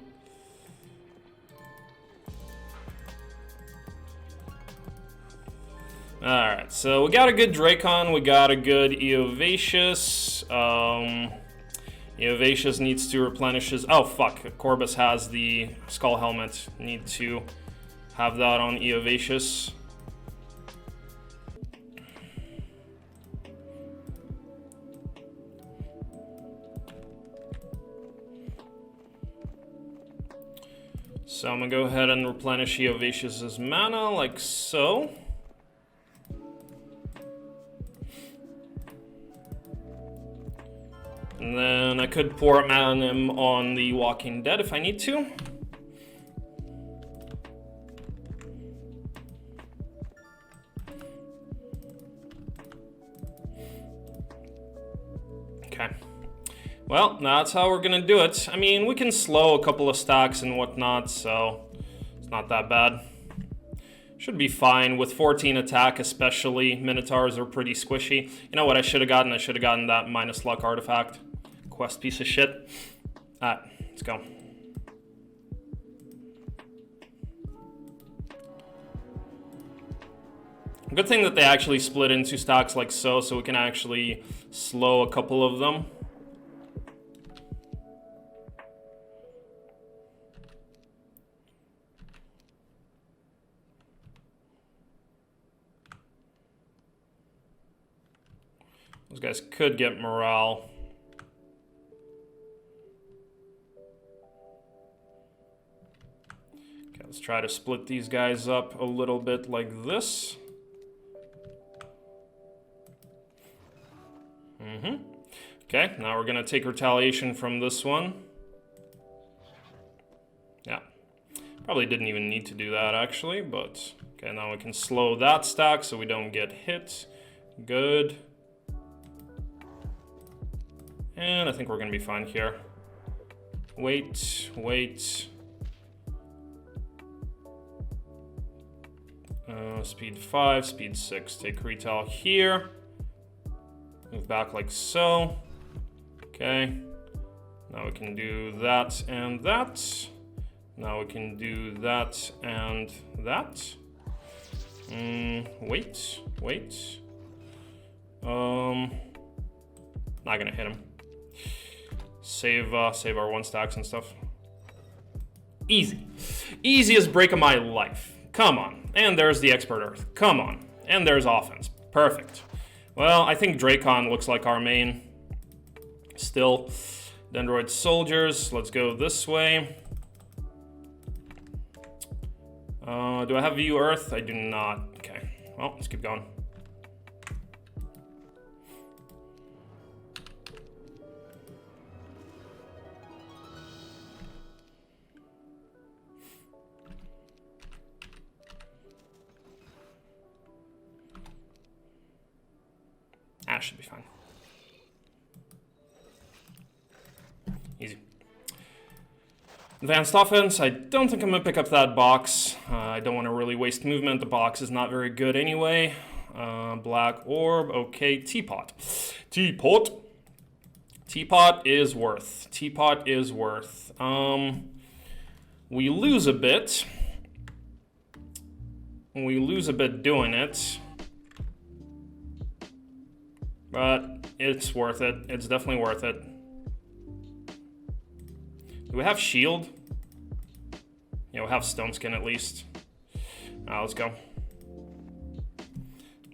Alright, so we got a good Dracon, we got a good Eovacious. Eovacious needs to replenish his... Oh, fuck. Corbus has the Skull Helmet. Need to have that on Eovacious. So I'm gonna go ahead and replenish Eovacious's mana, like so. And then I could pour man him on the Walking Dead if I need to. Okay. Well, that's how we're gonna do it. I mean, we can slow a couple of stacks and whatnot, so it's not that bad. Should be fine with 14 attack, especially. Minotaurs are pretty squishy. You know what I should have gotten? I should have gotten that minus luck artifact. Quest piece of shit. Alright, let's go. Good thing that they actually split into stacks like so we can actually slow a couple of them. Those guys could get morale. Okay, let's try to split these guys up a little bit like this. Okay, now we're gonna take retaliation from this one. Yeah, probably didn't even need to do that actually, but okay, now we can slow that stack so we don't get hit. Good. And I think we're gonna be fine here. Wait. Speed 5, speed 6. Take retail here. Move back like so. Okay. Now we can do that and that. Now we can do that and that. Wait. Not gonna hit him. Save our 1 stacks and stuff. Easy. Easiest break of my life. Come on. And there's the Expert Earth. Come on. And there's offense. Perfect. Well, I think Dracon looks like our main. Still. Dendroid Soldiers. Let's go this way. Do I have View Earth? I do not. Okay. Well, let's keep going. Should be fine. Easy. Advanced offense. I don't think I'm gonna pick up that box. I don't want to really waste movement. The box is not very good anyway. Black orb. Okay. Teapot. Teapot is worth. Teapot is worth. We lose a bit. We lose a bit doing it. But it's worth it. It's definitely worth it. Do we have shield? Yeah, we'll have stone skin at least. Let's go.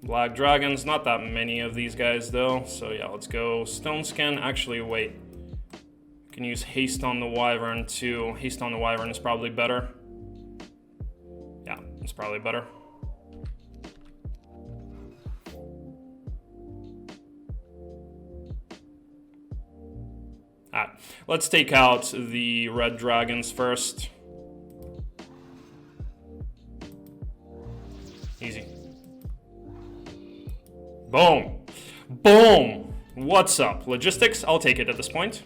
Black dragons, not that many of these guys though. So yeah, let's go stone skin. Actually, wait. Can use haste on the wyvern too. Haste on the wyvern is probably better. Yeah, it's probably better. Alright, let's take out the red dragons first. Easy. Boom. Boom. What's up? Logistics? I'll take it at this point.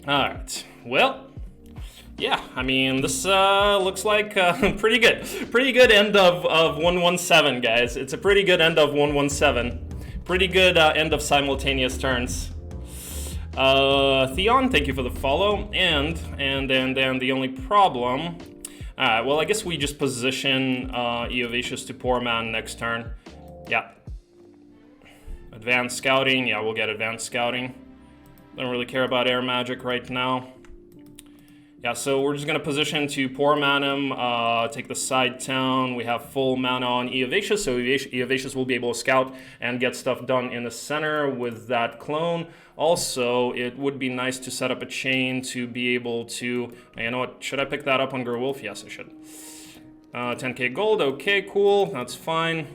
Alright, well, yeah, I mean, this looks like pretty good. Pretty good end of 117, guys. It's a pretty good end of 117. Pretty good end of simultaneous turns. Theon, thank you for the follow. And the only problem... Alright, well, I guess we just position Eovacious to Poor Man next turn. Yeah. Advanced Scouting, yeah, we'll get Advanced Scouting. Don't really care about air magic right now. Yeah, so we're just gonna position to Poor Man him, take the side town. We have full mana on Eovacious, so Eovacious will be able to scout and get stuff done in the center with that clone. Also, it would be nice to set up a chain to be able to... You know what, should I pick that up on Gerwolf? Yes, I should. 10k gold, okay, cool, that's fine.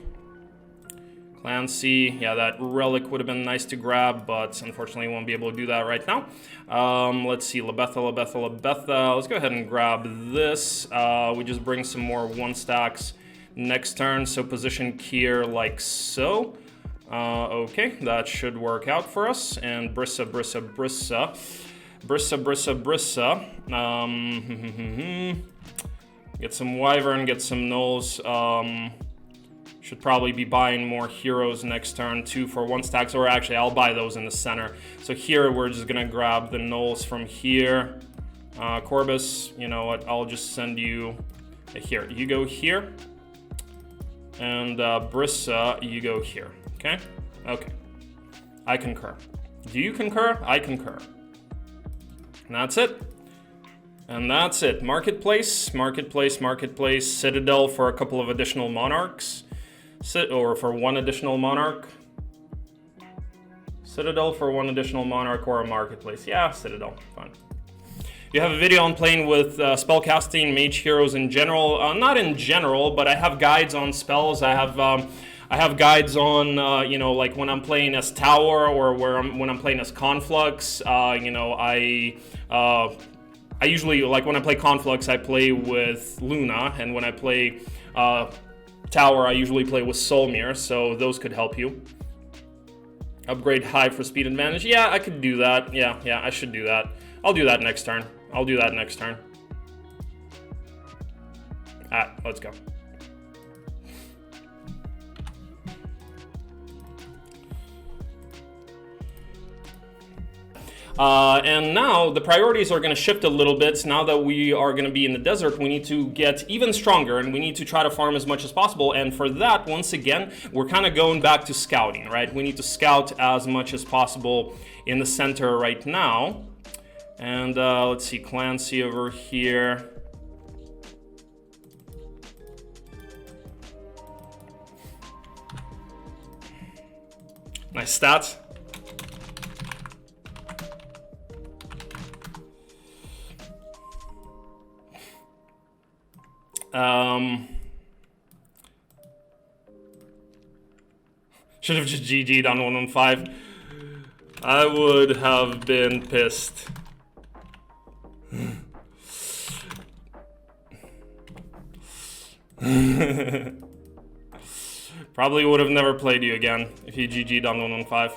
Clancy, yeah, that relic would have been nice to grab, but unfortunately won't be able to do that right now. Let's see, Lebetha. Let's go ahead and grab this. We just bring some more 1-stacks next turn, so position Kier like so. Okay, that should work out for us. And Brissa. Get some Wyvern, get some Gnolls. Should probably be buying more heroes next turn too for 1-stacks, or actually I'll buy those in the center. So here we're just gonna grab the Gnolls from here. Corbus, you know what, I'll just send you here. You go here. And Brissa, you go here, okay? Okay, I concur. Do you concur? I concur. And that's it. And that's it. Marketplace, Citadel for a couple of additional monarchs. Or for one additional monarch. Citadel for one additional monarch or a marketplace. Yeah, Citadel, fine. You have a video on playing with spellcasting mage heroes in general. Not in general, but I have guides on spells. I have guides on, you know, like when I'm playing as Tower or when I'm playing as Conflux. You know, I usually, like when I play Conflux, I play with Luna, and when I play Tower, I usually play with Solmir, so those could help you. Upgrade Hive for speed advantage. Yeah, I could do that. Yeah, I should do that. I'll do that next turn. Let's go. And now the priorities are going to shift a little bit. Now that we are going to be in the desert, we need to get even stronger, and we need to try to farm as much as possible. And for that, once again, we're kind of going back to scouting, right? We need to scout as much as possible in the center right now. And let's see, Clancy over here. Nice stats. Should have just GG'd on 115. I would have been pissed. Probably would have never played you again if you GG'd on 115.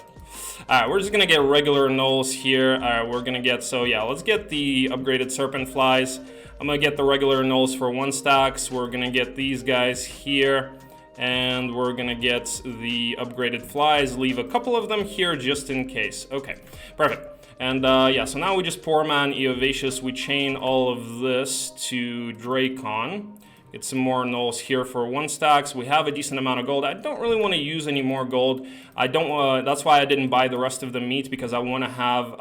Alright, we're just gonna get regular Gnolls here. Alright, we're gonna get, so yeah, let's get the upgraded Serpent Flies. I'm gonna get the regular Gnolls for 1-stacks. We're gonna get these guys here. And we're gonna get the upgraded flies, leave a couple of them here just in case. Okay, perfect. And yeah, so now we just Poor Man Eovacious. We chain all of this to Dracon. Get some more gnolls here for 1 stacks. We have a decent amount of gold. I don't really want to use any more gold. I don't. That's why I didn't buy the rest of the meat, because I want to have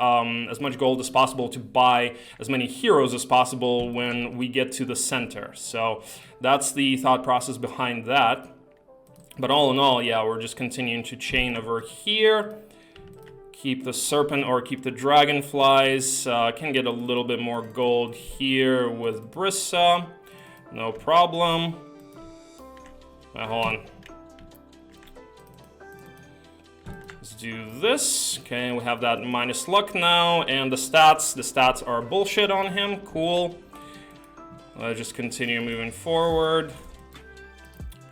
as much gold as possible to buy as many heroes as possible when we get to the center. So that's the thought process behind that. But all in all, yeah, we're just continuing to chain over here. Keep the serpent, or keep the dragonflies. Can get a little bit more gold here with Brissa. No problem. Hold on. Let's do this. Okay, we have that minus luck now. And the stats are bullshit on him. Cool. Let's just continue moving forward.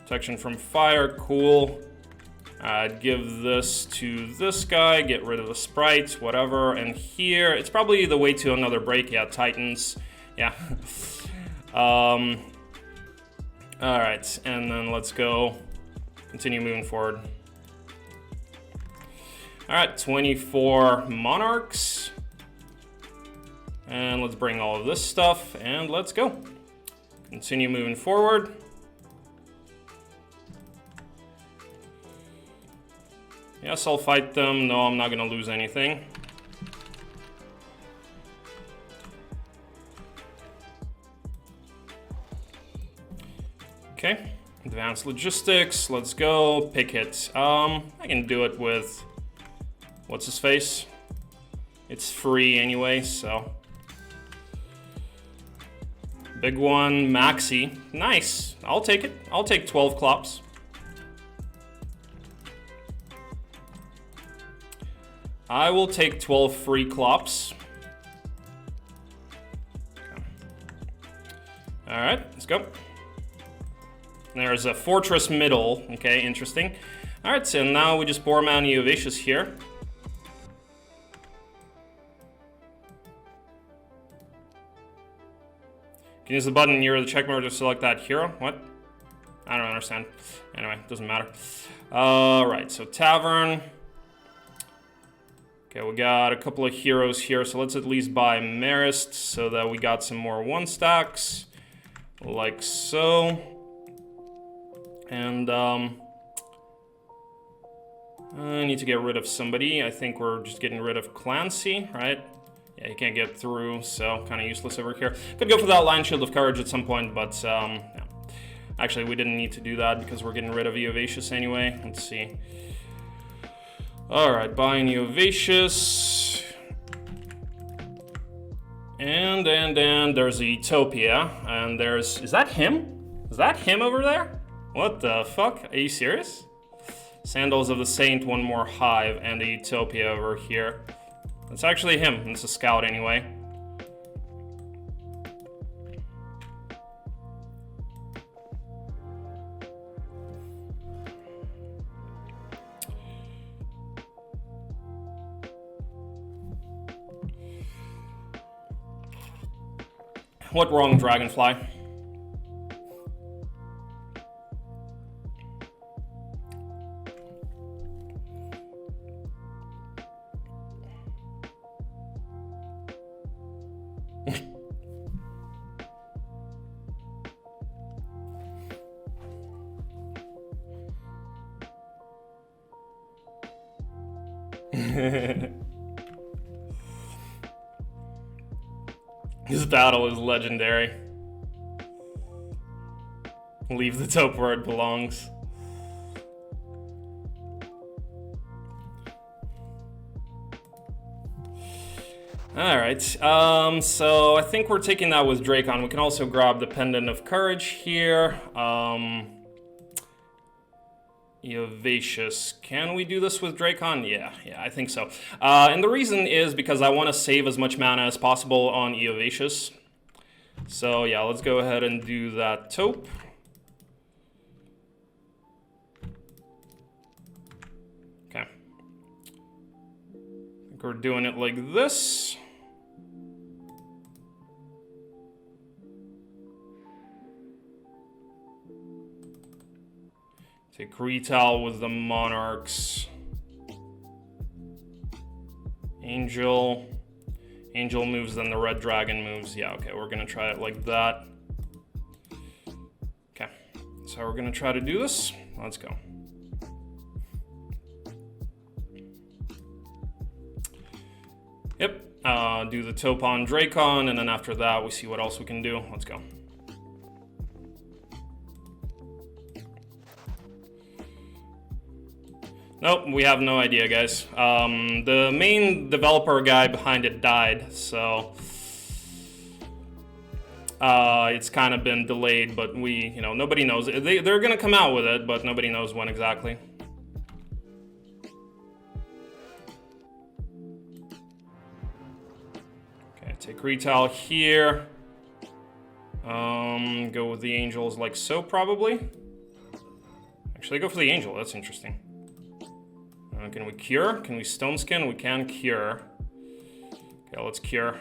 Protection from fire, cool. I'd give this to this guy, get rid of the sprites, whatever. And here, it's probably the way to another break. Yeah, Titans. Yeah. Alright, and then let's go continue moving forward. Alright, 24 monarchs. And let's bring all of this stuff, and let's go. Continue moving forward. Yes, I'll fight them. No, I'm not gonna lose anything. Okay, advanced logistics, let's go, pick it. I can do it with, what's his face? It's free anyway, so. Big one, Maxi, nice, I'll take it. I'll take 12 clops. I will take 12 free clops. Okay. All right, let's go. There's a fortress middle. Okay, interesting. All right, so now we just bore man Eovacious here. Can use the button near the checkmark to select that hero. What? I don't understand. Anyway, doesn't matter. All right, so tavern. Okay, we got a couple of heroes here, so let's at least buy Marist so that we got some more 1 stacks, like so. And I need to get rid of somebody. I think we're just getting rid of Clancy, right? Yeah, he can't get through, so kind of useless over here. Could go for that Lion Shield of Courage at some point, but yeah. Actually, we didn't need to do that because we're getting rid of Eovacious anyway. Let's see. Alright, buying Eovacious. And there's Utopia. And there's... Is that him? Is that him over there? What the fuck? Are you serious? Sandals of the Saint, 1 more hive, and a Utopia over here. It's actually him. It's a scout anyway. What wrong, Dragonfly? This battle is legendary. Leave the taupe where it belongs. Alright, so I think we're taking that with Dracon. We can also grab the Pendant of Courage here. Eovacious. Can we do this with Dracon? Yeah, I think so. And the reason is because I want to save as much mana as possible on Eovacious. So yeah, let's go ahead and do that taupe. Okay. I think we're doing it like this. Take Retail with the Monarchs. Angel. Angel moves, then the Red Dragon moves. Yeah, okay, we're gonna try it like that. So we're gonna try to do this. Let's go. Yep, do the taupe on Dracon, and then after that we see what else we can do. Let's go. Nope, we have no idea, guys. The main developer guy behind it died, so it's kind of been delayed, but nobody knows. They're gonna come out with it, but nobody knows when exactly. Okay, take retail here. Go with the angels like so, probably. Actually, go for the angel. That's interesting. Can we cure? Can we stone skin? We can cure. Okay, let's cure.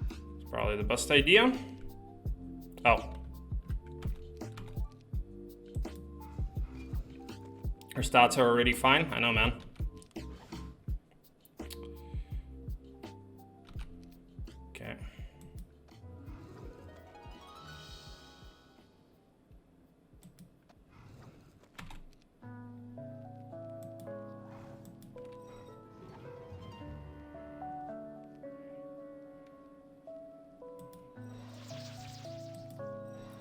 It's probably the best idea. Oh. Her stats are already fine. I know, man. Okay.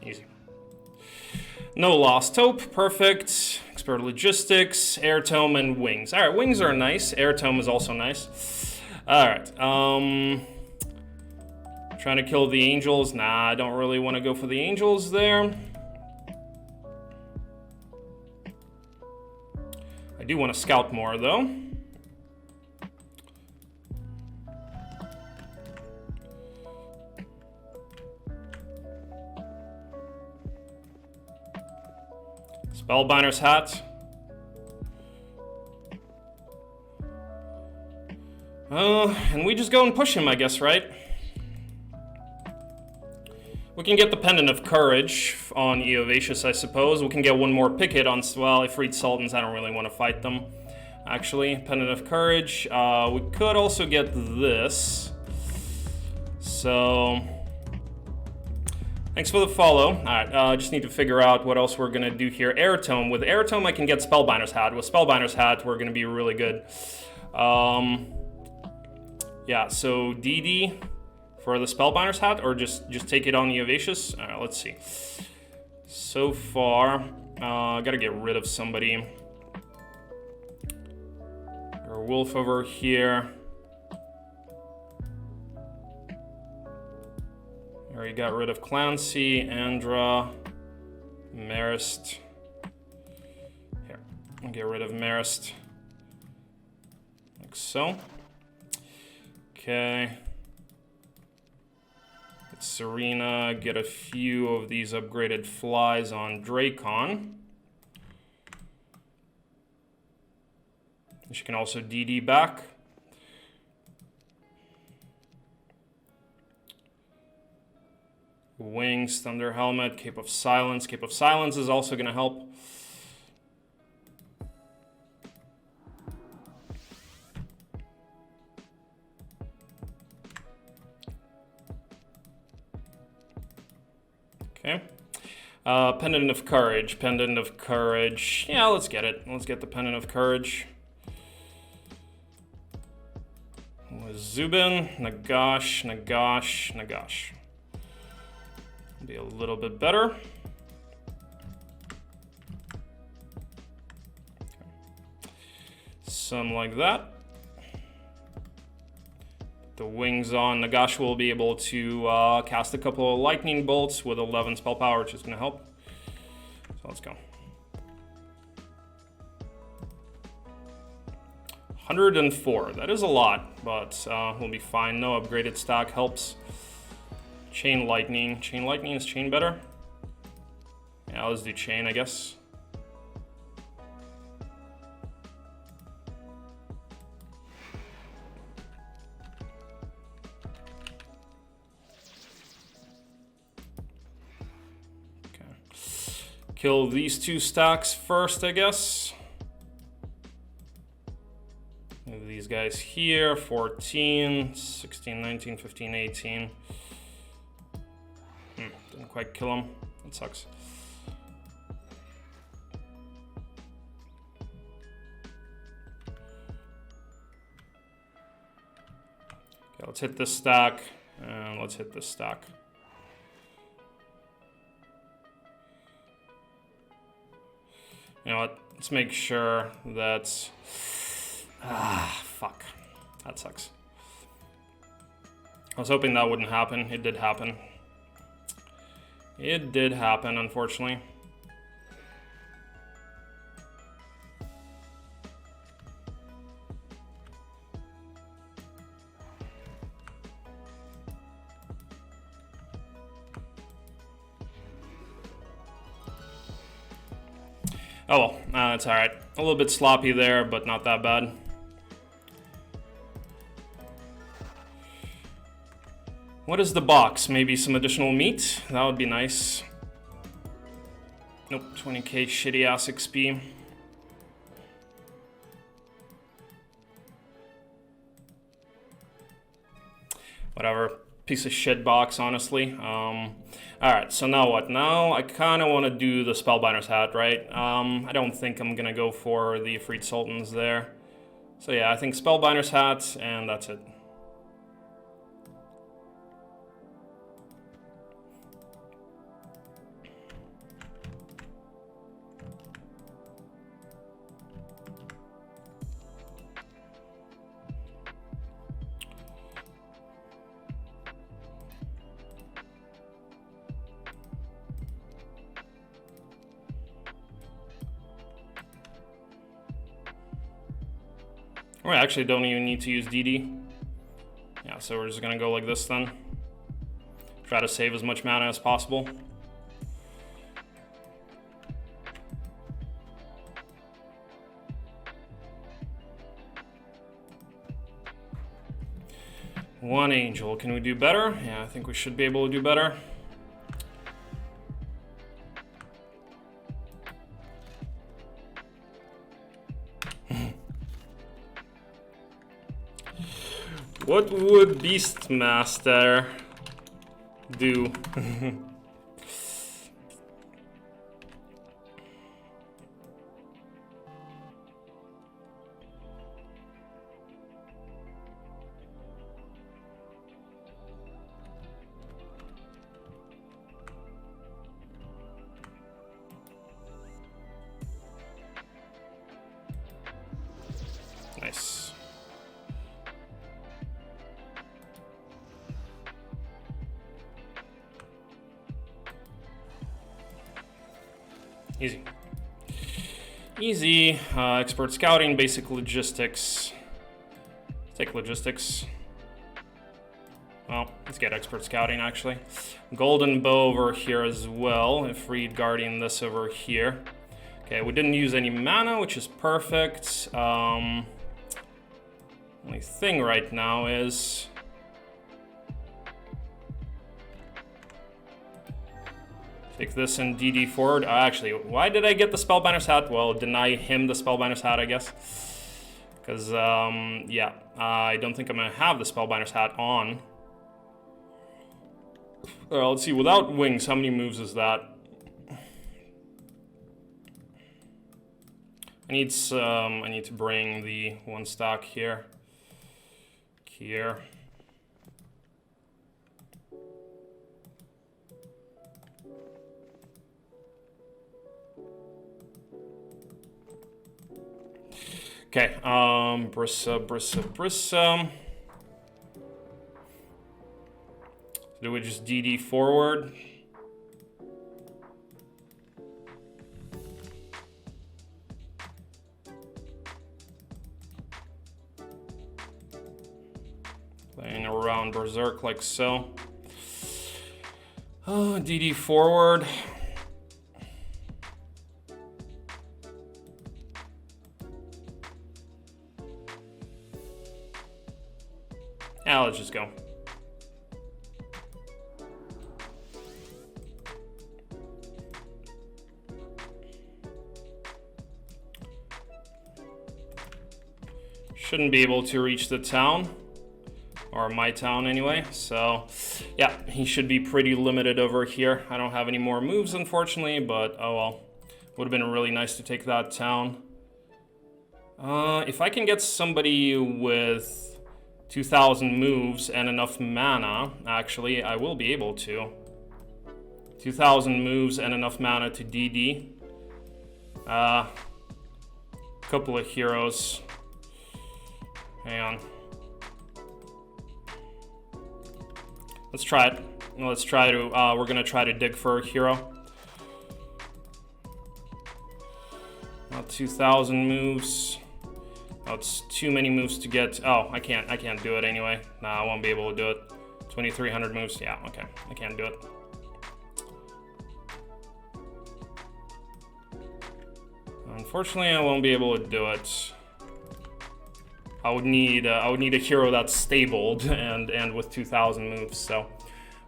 Easy. No lost taupe, perfect. Expert logistics, air tome, and wings. All right, wings are nice. Air tome is also nice. All right. Trying to kill the angels. Nah, I don't really want to go for the angels there. I do want to scout more though. Spellbinder's hat. And we just go and push him, I guess, right? We can get the Pendant of Courage on Eovacious, I suppose. We can get one more picket on, well, Ifrit Sultans. I don't really want to fight them, actually. Pendant of Courage. We could also get this. So... thanks for the follow. All right, just need to figure out what else we're gonna do here. Air Tome. With Air Tome, I can get Spellbinder's Hat. With Spellbinder's Hat, we're gonna be really good. Yeah, so DD for the Spellbinder's Hat, or just take it on the Eovacious. All right, let's see. So far, gotta get rid of somebody. Or Wolf over here. We got rid of Clancy, Andra, Marist. Here, I'll get rid of Marist. Like so. Okay. Get Serena, get a few of these upgraded flies on Dracon. She can also DD back. Wings, Thunder Helmet, Cape of Silence. Cape of Silence is also going to help. Okay. Pendant of Courage. Pendant of Courage. Yeah, let's get it. Let's get the Pendant of Courage. Zubin, Nagash, Nagash, Nagash. Be a little bit better. Okay. Something like that. The wings on. Nagash will be able to cast a couple of lightning bolts with 11 spell power, which is going to help. So let's go. 104. That is a lot, but we'll be fine. No upgraded stack helps. Chain lightning. Chain lightning, is chain better? Yeah, let's do chain, I guess. Okay. Kill these two stacks first, I guess. Move these guys here. 14, 16, 19, 15, 18. Didn't quite kill him. That sucks. Okay, let's hit this stack, and let's hit this stack. You know what? Let's make sure that's... fuck. That sucks. I was hoping that wouldn't happen. It did happen. It did happen, unfortunately. Oh well, that's alright. A little bit sloppy there, but not that bad. What is the box? Maybe some additional meat? That would be nice. Nope, 20k shitty ass XP. Whatever. Piece of shit box, honestly. Alright, so now what? Now I kind of want to do the Spellbinder's Hat, right? I don't think I'm going to go for the Freed Sultans there. So yeah, I think Spellbinder's Hat, and that's it. We actually don't even need to use DD. Yeah, so we're just gonna go like this then. Try to save as much mana as possible. One angel, can we do better? Yeah, I think we should be able to do better. What would Beastmaster do? Nice. Easy. Easy. Expert scouting, basic logistics. Let's take logistics. Well, let's get expert scouting actually. Golden bow over here as well. If Freed Guardian this over here. Okay, we didn't use any mana, which is perfect. Only thing right now is take this and DD forward. Actually, why did I get the Spellbinder's Hat? Well, deny him the Spellbinder's Hat, I guess. Because, yeah, I don't think I'm going to have the Spellbinder's Hat on. Let's see, without wings, how many moves is that? I need to bring the one stock here. Here. Okay, Brissa. Do we just DD forward? Playing around Berserk like so. DD forward. Yeah, let's just go. Shouldn't be able to reach the town. or my town anyway. So yeah, he should be pretty limited over here. I don't have any more moves, unfortunately, but oh well. Would have been really nice to take that town. If I can get somebody with 2,000 moves and enough mana, actually, I will be able to. 2,000 moves and enough mana to DD. Couple of heroes. Hang on. Let's try it. Let's try to, we're gonna try to dig for a hero. Not 2,000 moves. Oh, it's too many moves to get. Oh, I can't do it anyway. Nah, I won't be able to do it. 2,300 moves. Yeah, okay. I can't do it. Unfortunately, I won't be able to do it. I would need a hero that's stabled and with 2,000 moves, so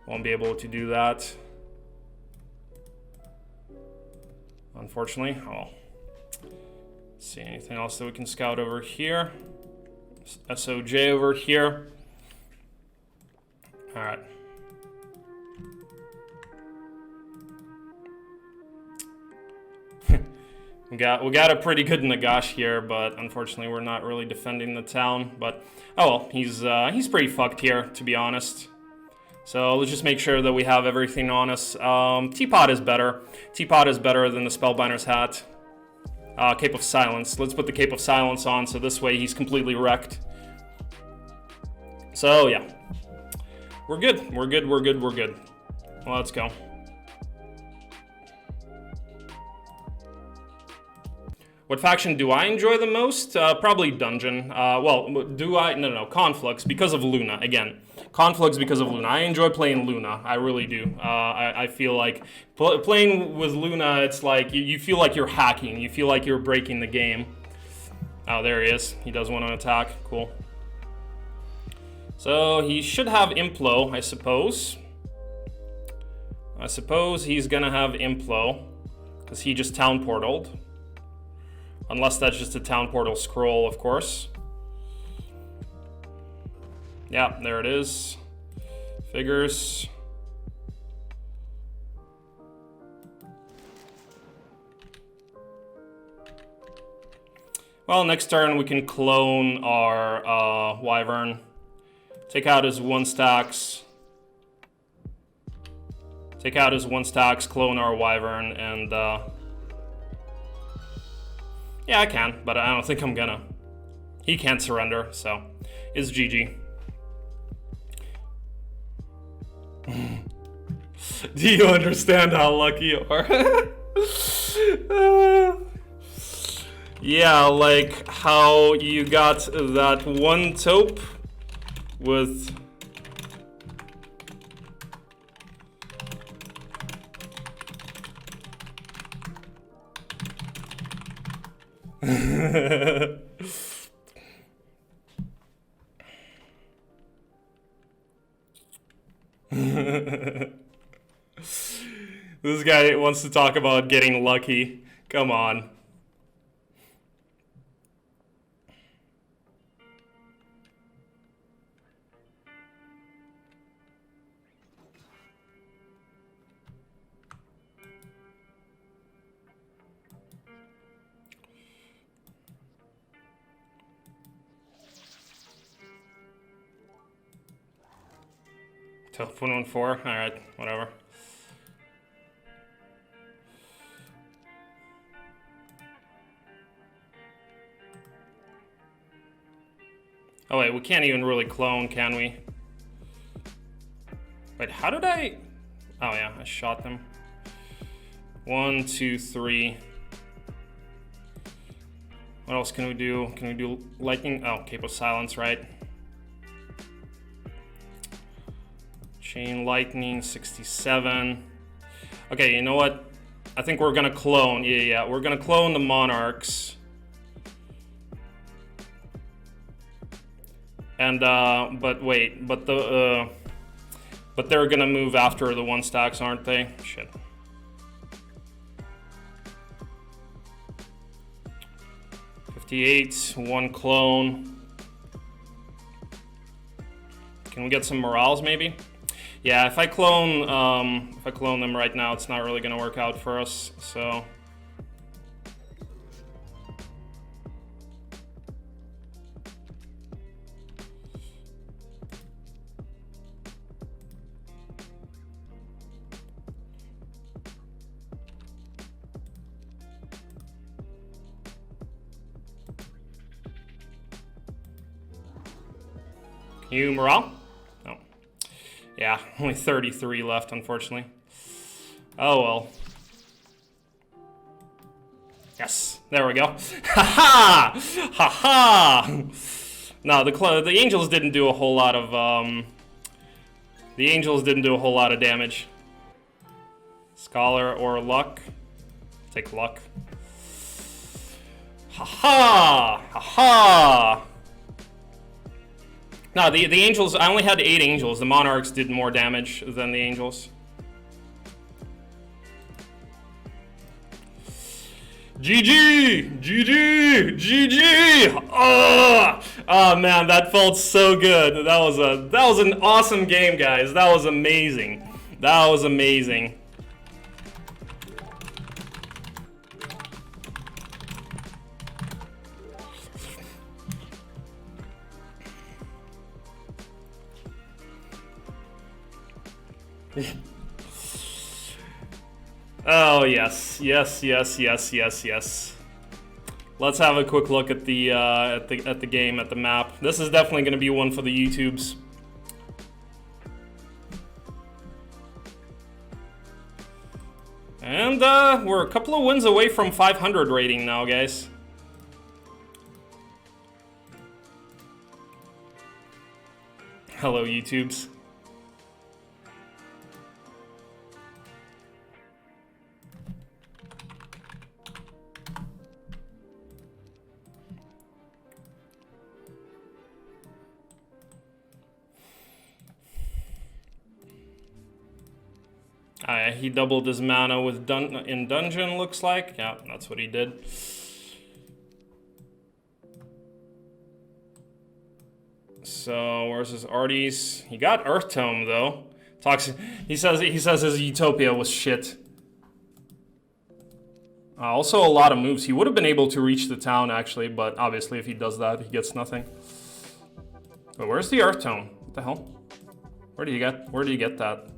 won't be able to do that. Unfortunately. Oh. See anything else that we can scout over here? SOJ over here. All right. We got a pretty good Nagash here, but unfortunately we're not really defending the town. But oh well, he's pretty fucked here, to be honest. So let's just make sure that we have everything on us. Teapot is better. Teapot is better than the Spellbinder's Hat. Cape of Silence. Let's put the Cape of Silence on, so this way he's completely wrecked. So yeah, we're good. We're good. We're good. We're good. Well, let's go. What faction do I enjoy the most? Probably Dungeon. Well, do I? No, Conflux, because of Luna. Again, Conflux because of Luna. I enjoy playing Luna. I really do. I feel like playing with Luna, it's like you feel like you're hacking. You feel like you're breaking the game. Oh, there he is. He does want to attack. Cool. So he should have Implo, I suppose. I suppose he's gonna have Implo, because he just town portaled. Unless that's just a town portal scroll, of course. Yeah, there it is. Figures. Well, next turn we can clone our Wyvern. Take out his 1-stacks. Take out his 1-stacks, clone our Wyvern, and yeah, I can, but I don't think I'm gonna. He can't surrender, so it's GG. Do you understand how lucky you are? Yeah, like how you got that one taupe with... This guy wants to talk about getting lucky. Come on. Telephone 1-4. Alright, whatever. Oh wait, we can't even really clone, can we? Wait, how did I... Oh yeah, I shot them. 1, 2, 3. What else can we do? Can we do lightning? Oh, Cape of Silence, right? Chain Lightning, 67. Okay, you know what? I think we're gonna clone. Yeah, we're gonna clone the Monarchs. And but wait, but they're gonna move after the 1-stacks, aren't they? Shit. $58, 1 clone. Can we get some morals, maybe? Yeah, if I clone them right now, it's not really gonna work out for us, so... Can you morale? No. Yeah, only 33 left, unfortunately. Oh well. Yes, there we go. Ha-ha! Ha-ha! No, the angels didn't do a whole lot of, the angels didn't do a whole lot of damage. Scholar or luck? Take luck. Ha-ha! Ha-ha! No, the angels, I only had 8 angels. The monarchs did more damage than the angels. GG! GG! GG! Oh man, that felt so good. That was an awesome game, guys. That was amazing. That was amazing. Oh yes, yes, yes, yes, yes, yes. Let's have a quick look at the game, at the map. This is definitely going to be one for the YouTubes. And we're a couple of wins away from 500 rating now, guys. Hello, YouTubes. He doubled his mana with in dungeon, looks like. Yeah, that's what he did. So where's his arties? He got Earth Tome though. He says his Utopia was shit. Also a lot of moves. He would have been able to reach the town actually, but obviously if he does that, he gets nothing. But where's the Earth Tome? What the hell? Where do you get that?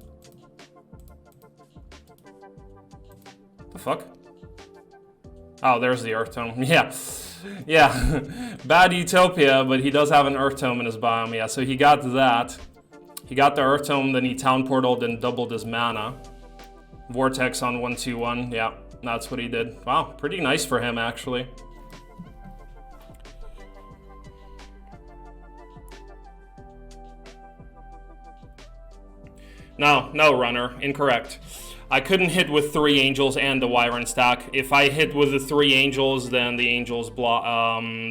The fuck? Oh, there's the Earth Tome. Yeah. Yeah. Bad Utopia, but he does have an Earth Tome in his biome. Yeah, so he got that. He got the Earth Tome, then he town portaled and doubled his mana. Vortex on 1/2/1. Yeah, that's what he did. Wow, pretty nice for him, actually. No, runner. Incorrect. I couldn't hit with 3 angels and the Wyvern stack. If I hit with the 3 angels, then the angels block.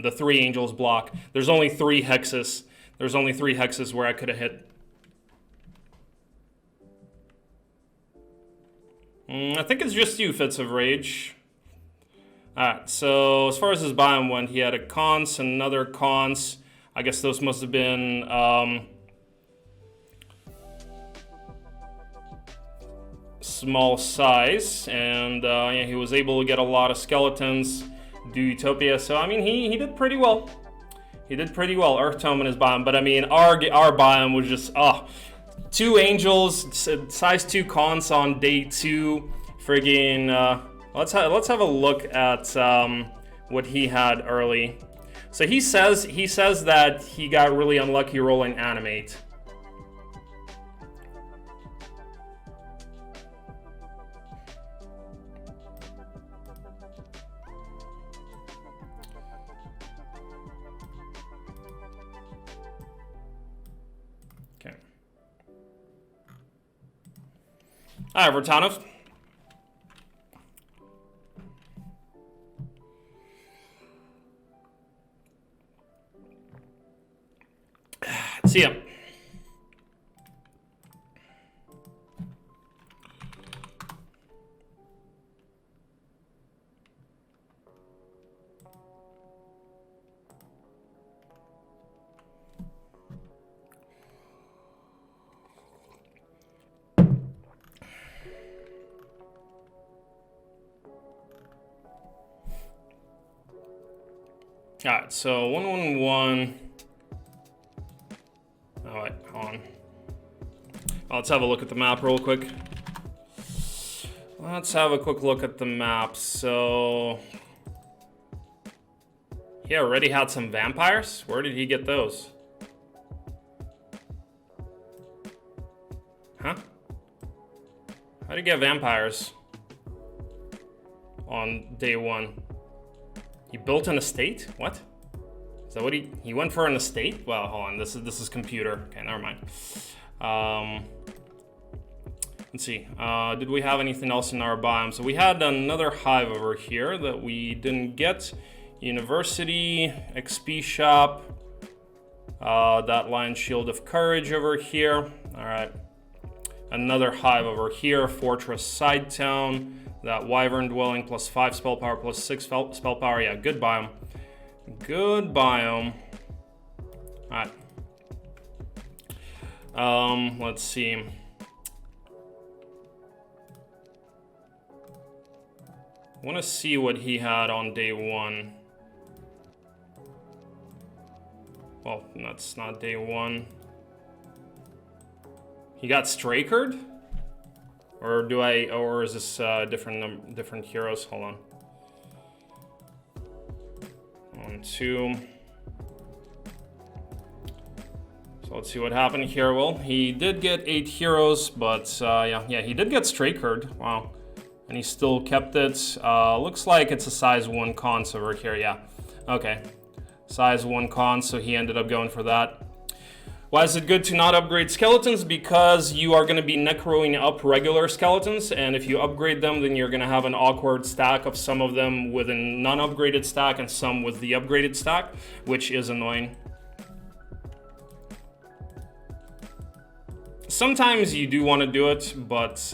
The 3 angels block. There's only 3 hexes. There's only 3 hexes where I could have hit. I think it's just you, Fits of Rage. Alright, so as far as his biome went, he had a cons, another cons. I guess those must have been small size, and yeah, he was able to get a lot of skeletons, do Utopia, so I mean he did pretty well. He did pretty well, Earth Tome in his biome, but I mean our biome was just 2 angels, size 2 cons on day 2, friggin' let's have a look at what he had early. So he says that he got really unlucky rolling animate. Alright, Vertanov. See ya. Alright, so 111. Oh, wait, hold on. Let's have a look at the map real quick. Let's have a quick look at the map. So he already had some vampires? Where did he get those? Huh? How did he get vampires on day one? He built an estate? What? Is that what he went for an estate? Well, hold on, this is computer. Okay, never mind. Let's see, did we have anything else in our biome? So we had another hive over here that we didn't get. University, XP shop, that lion shield of courage over here. All right, another hive over here, fortress side town, that wyvern dwelling, +5 spell power, +6 spell power. Yeah, good biome. Good biome. All right. Let's see. I want to see what he had on day one. Well, that's not day one. He got Strakered? Or is this different heroes? Hold on. 1, 2. So let's see what happened here. Well, he did get 8 heroes, but yeah, he did get Strakered. Wow. And he still kept it. Looks like it's a size 1 cons over here, yeah. Okay, size 1 cons, so he ended up going for that. Why is it good to not upgrade skeletons? Because you are going to be necroing up regular skeletons, and if you upgrade them, then you're going to have an awkward stack of some of them with a non-upgraded stack and some with the upgraded stack, which is annoying. Sometimes you do want to do it, but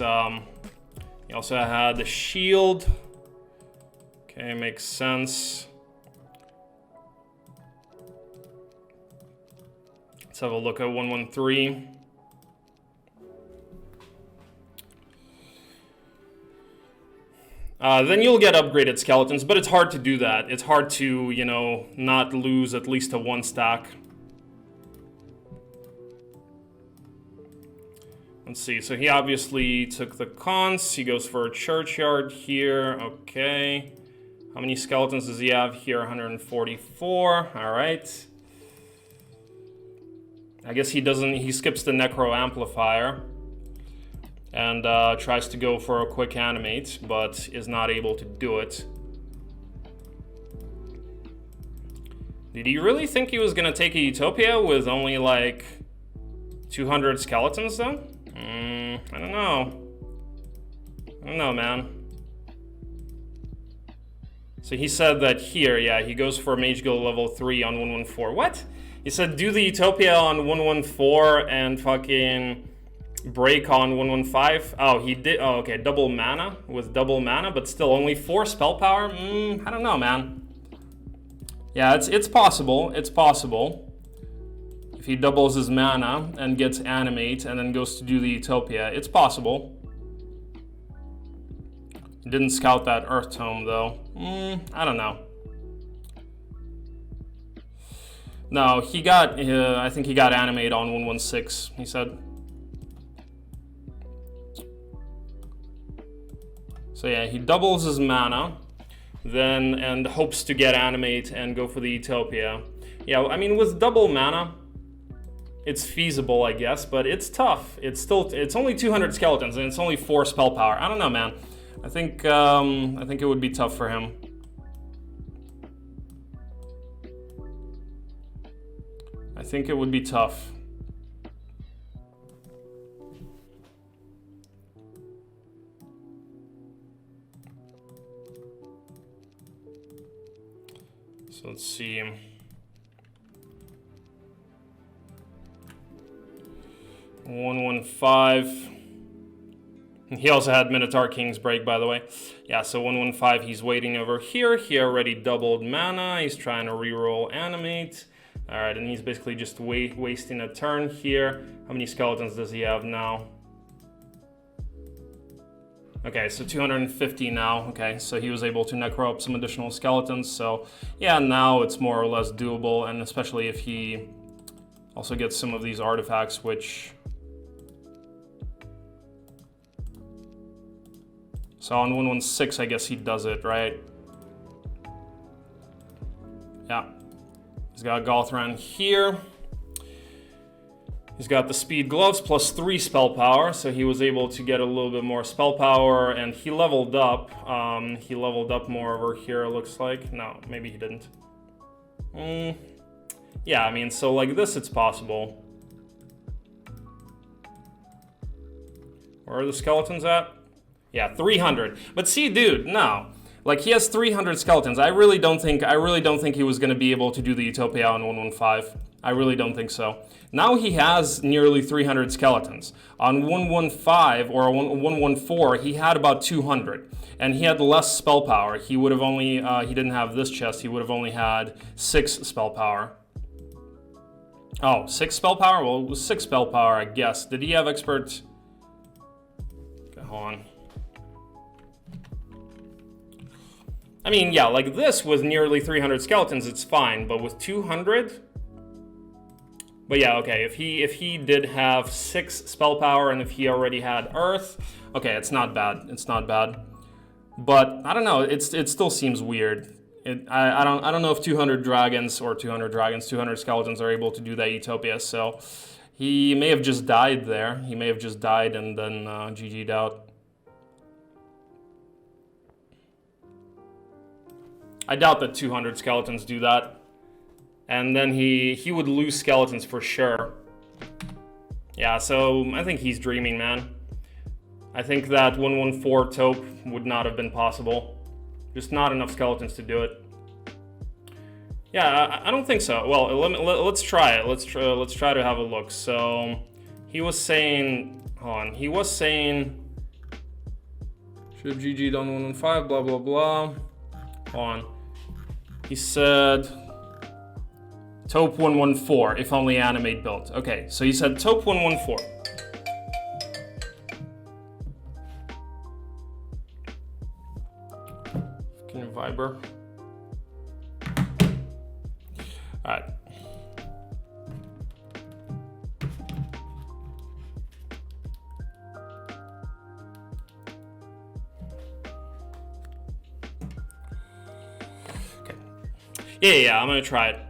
you also had the shield. Okay, makes sense. Let's have a look at 113. Then you'll get upgraded skeletons, but it's hard to do that. It's hard to, you know, not lose at least a 1 stack. Let's see, so he obviously took the cons. He goes for a churchyard here, okay. How many skeletons does he have here? 144, all right. I guess he skips the necro amplifier and tries to go for a quick animate, but is not able to do it. Did he really think he was gonna take a Utopia with only like 200 skeletons though? I don't know. I don't know, man. So he said that here, yeah, he goes for Mage Guild level 3 on 114. What? He said do the Utopia on 114 and fucking break on 115. Oh, he did. Oh, okay, double mana with double mana, but still only 4 spell power. I don't know, man. Yeah, it's possible. It's possible. If he doubles his mana and gets animate and then goes to do the Utopia, it's possible. He didn't scout that Earth Tome though. I don't know. No, he got, I think he got animate on 116, he said. So yeah, he doubles his mana, then, and hopes to get animate and go for the Utopia. Yeah, I mean, with double mana, it's feasible, I guess, but it's tough. It's only 200 skeletons, and it's only 4 spell power. I don't know, man. I think it would be tough for him. I think it would be tough. So let's see. $115. He also had Minotaur King's Break, by the way. Yeah, so 115, he's waiting over here. He already doubled mana. He's trying to reroll animate. All right, and he's basically just wasting a turn here. How many skeletons does he have now? Okay, so 250 now. Okay, so he was able to necro up some additional skeletons. So yeah, now it's more or less doable, and especially if he also gets some of these artifacts, which... So on 116, I guess he does it, right? Yeah. He's got Gothran here. He's got the speed gloves plus 3 spell power, so he was able to get a little bit more spell power, and he leveled up. He leveled up more over here, it looks like. No, maybe he didn't. Yeah, I mean, so like this, it's possible. Where are the skeletons at? Yeah, 300. But see, dude, no. Like, he has 300 skeletons. I really don't think he was going to be able to do the Utopia on 115. I really don't think so. Now he has nearly 300 skeletons. On 115 or 114, he had about 200. And he had less spell power. He would have only, he didn't have this chest. He would have only had 6 spell power. Oh, 6 spell power? Well, it was 6 spell power, I guess. Did he have expert? Okay, hold on. I mean, yeah, like this with nearly 300 skeletons, it's fine, but with 200? But yeah, okay, if he did have 6 spell power and if he already had Earth, okay, it's not bad. It's not bad. But I don't know, it still seems weird. I don't know if 200 skeletons are able to do that Utopia, so he may have just died there. He may have just died and then GG'd out. I doubt that 200 skeletons do that. And then he would lose skeletons for sure. Yeah, so I think he's dreaming, man. I think that 114 taupe would not have been possible. Just not enough skeletons to do it. Yeah, I don't think so. Well, let's try it. Let's try to have a look. So he was saying, hold on. He was saying should have GG'd on 115, blah blah blah. Hold on. He said taupe 114 if only animate built. Okay, so he said taupe 114. Can you viber? All right. Okay. Yeah, I'm gonna try it.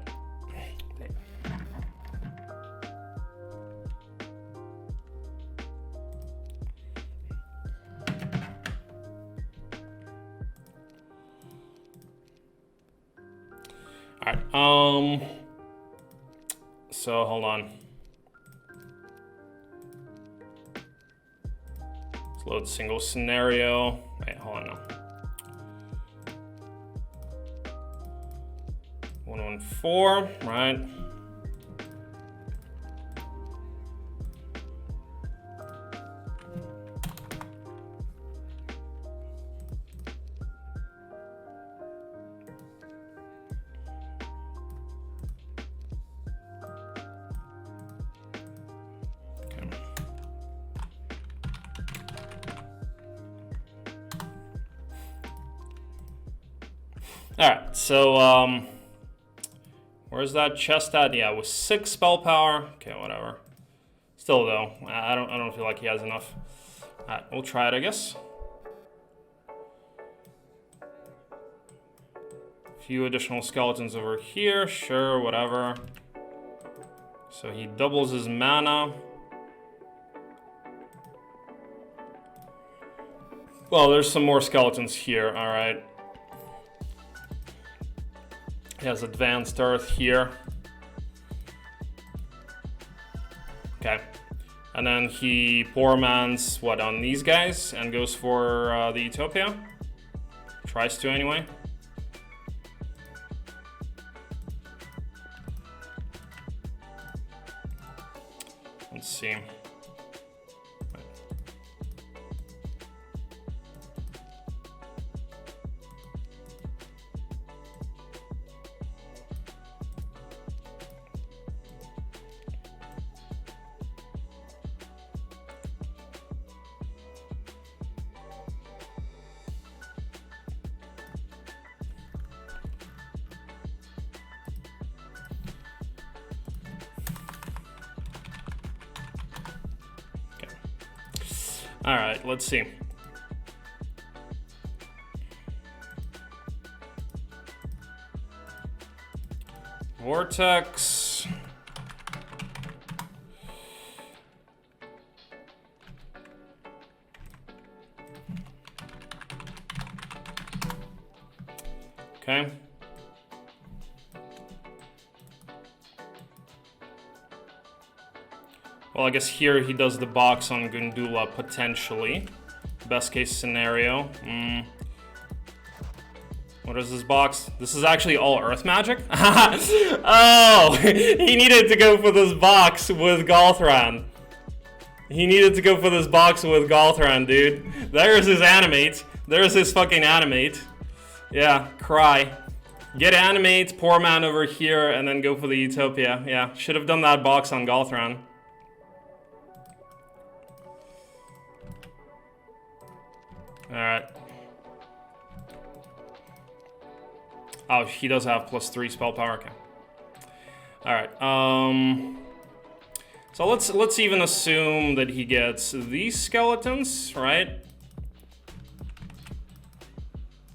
So hold on. Let's load single scenario. Wait, hold on now. 114, right? Alright, so, where's that chest at? Yeah, with 6 spell power. Okay, whatever. Still, though, I don't feel like he has enough. Alright, we'll try it, I guess. A few additional skeletons over here. Sure, whatever. So he doubles his mana. Well, there's some more skeletons here, alright. He has advanced earth here. Okay. And then he poor man's what on these guys and goes for the Utopia. Tries to anyway. Let's see. Alright, let's see. Vortex. Okay. Well, I guess here he does the box on Gundula, potentially. Best case scenario. What is this box? This is actually all Earth magic? Oh! He needed to go for this box with Galthran. He needed to go for this box with Galthran, dude. There's his animate. There's his fucking animate. Yeah, cry. Get animate, poor man over here, and then go for the Utopia. Yeah, should have done that box on Galthran. Alright. Oh, he does have +3 spell power. Okay. Alright, so let's even assume that he gets these skeletons, right?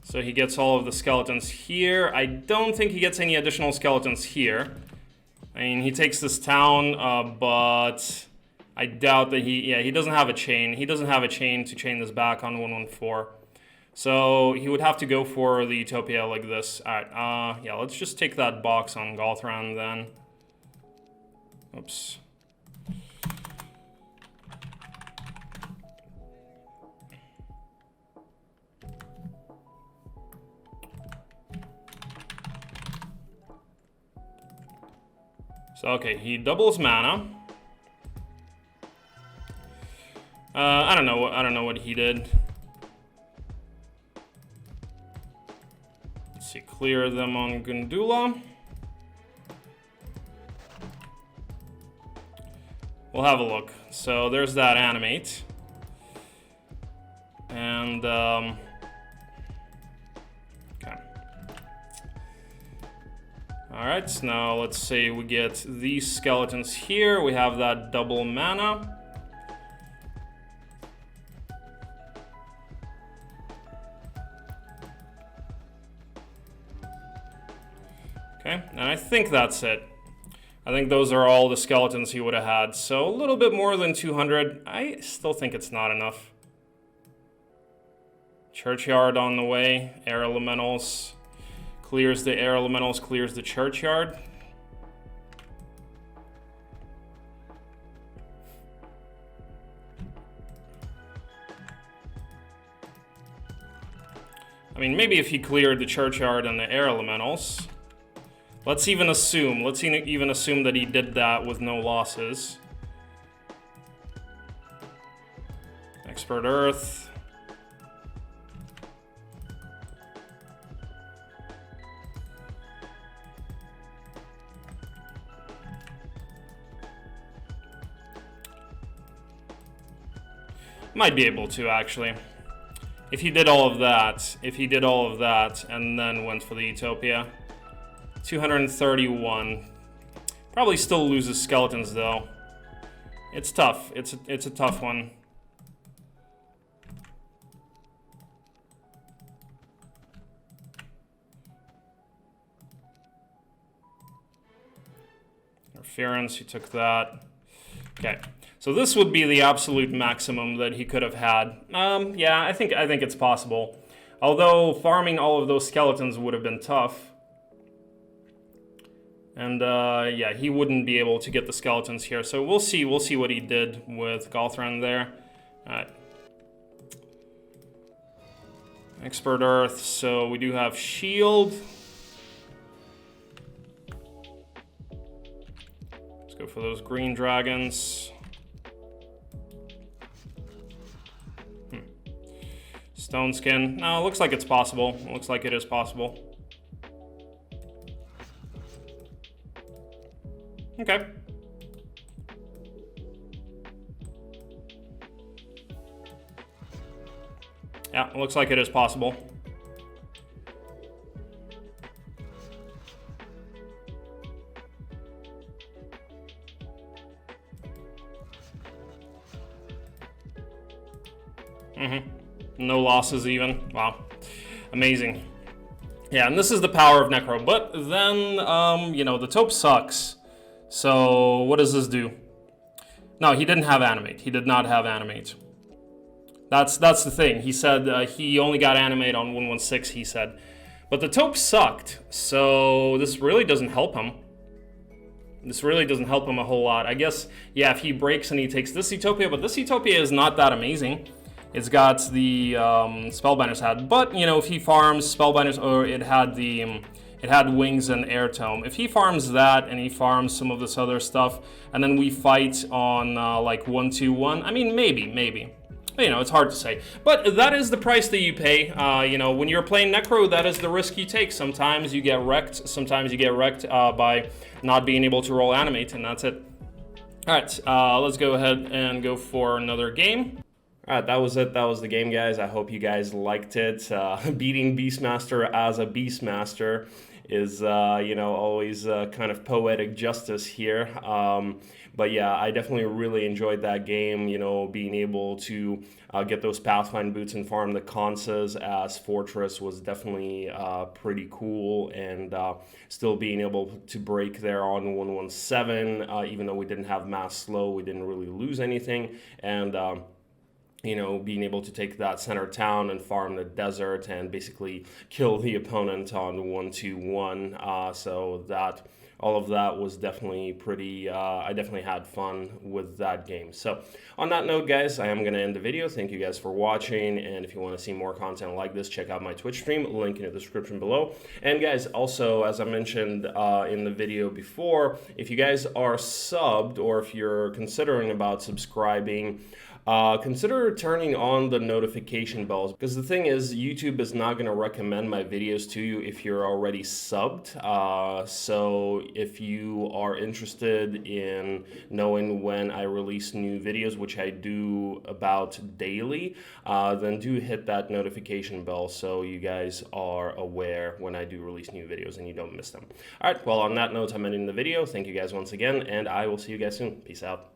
So he gets all of the skeletons here. I don't think he gets any additional skeletons here. I mean, he takes this town, but I doubt that he doesn't have a chain. He doesn't have a chain to chain this back on 114. So he would have to go for the Utopia like this. Alright, yeah, let's just take that box on Galthran then. Oops. So, okay, he doubles mana. I don't know what he did. Let's see, clear them on Gundula. We'll have a look. So there's that animate. And okay. Alright, so now let's say we get these skeletons here. We have that double mana. Okay, and I think that's it. I think those are all the skeletons he would have had. So a little bit more than 200. I still think it's not enough. Churchyard on the way. Air elementals. Clears the air elementals, clears the churchyard. I mean, maybe if he cleared the churchyard and the air elementals. Let's even assume that he did that with no losses. Expert Earth. Might be able to, actually. If he did all of that, and then went for the Utopia. 231. Probably still loses skeletons, though. It's tough. It's a tough one. Interference, he took that. Okay. So this would be the absolute maximum that he could have had. Yeah, I think it's possible. Although farming all of those skeletons would have been tough. And yeah, he wouldn't be able to get the skeletons here. So we'll see what he did with Galthran there. Alright. Expert Earth, so we do have shield. Let's go for those green dragons. Stone skin. No, it looks like it's possible. It looks like it is possible. Okay. Yeah, it looks like it is possible. No losses even. Wow. Amazing. Yeah, and this is the power of Necro. But then, you know, the taupe sucks. So what does this do? No, he didn't have animate. He did not have animate. That's the thing. He said he only got animate on 116, he said. But the taupe sucked, so this really doesn't help him. This really doesn't help him a whole lot. I guess, yeah, if he breaks and he takes this Utopia, but this Utopia is not that amazing. It's got the Spellbinder's Hat, but, you know, if he farms Spellbinder's, or it had Wings and Air Tome. If he farms that and he farms some of this other stuff, and then we fight on like 1-2-1, I mean, maybe. You know, it's hard to say. But that is the price that you pay. You know, when you're playing Necro, that is the risk you take. Sometimes you get wrecked. Sometimes you get wrecked by not being able to roll animate, and that's it. All right, let's go ahead and go for another game. All right, that was it. That was the game, guys. I hope you guys liked it. Beating Beastmaster as a Beastmaster is, you know, always kind of poetic justice here. But yeah, I definitely really enjoyed that game, you know, being able to get those Pathfind boots and farm the Kansas as Fortress was definitely pretty cool, and still being able to break there on 117, even though we didn't have mass slow, we didn't really lose anything, and you know, being able to take that center town and farm the desert and basically kill the opponent on 1-2-1. So that all of that was definitely pretty, I definitely had fun with that game. So on that note, guys, I am going to end the video. Thank you guys for watching, and if you want to see more content like this, check out my Twitch stream, link in the description below. And guys, also, as I mentioned in the video before, if you guys are subbed, or if you're considering about subscribing, consider turning on the notification bells, because the thing is, YouTube is not going to recommend my videos to you if you're already subbed. So if you are interested in knowing when I release new videos, which I do about daily, then do hit that notification bell so you guys are aware when I do release new videos and you don't miss them. All right, well, on that note, I'm ending the video. Thank you guys once again, and I will see you guys soon. Peace out.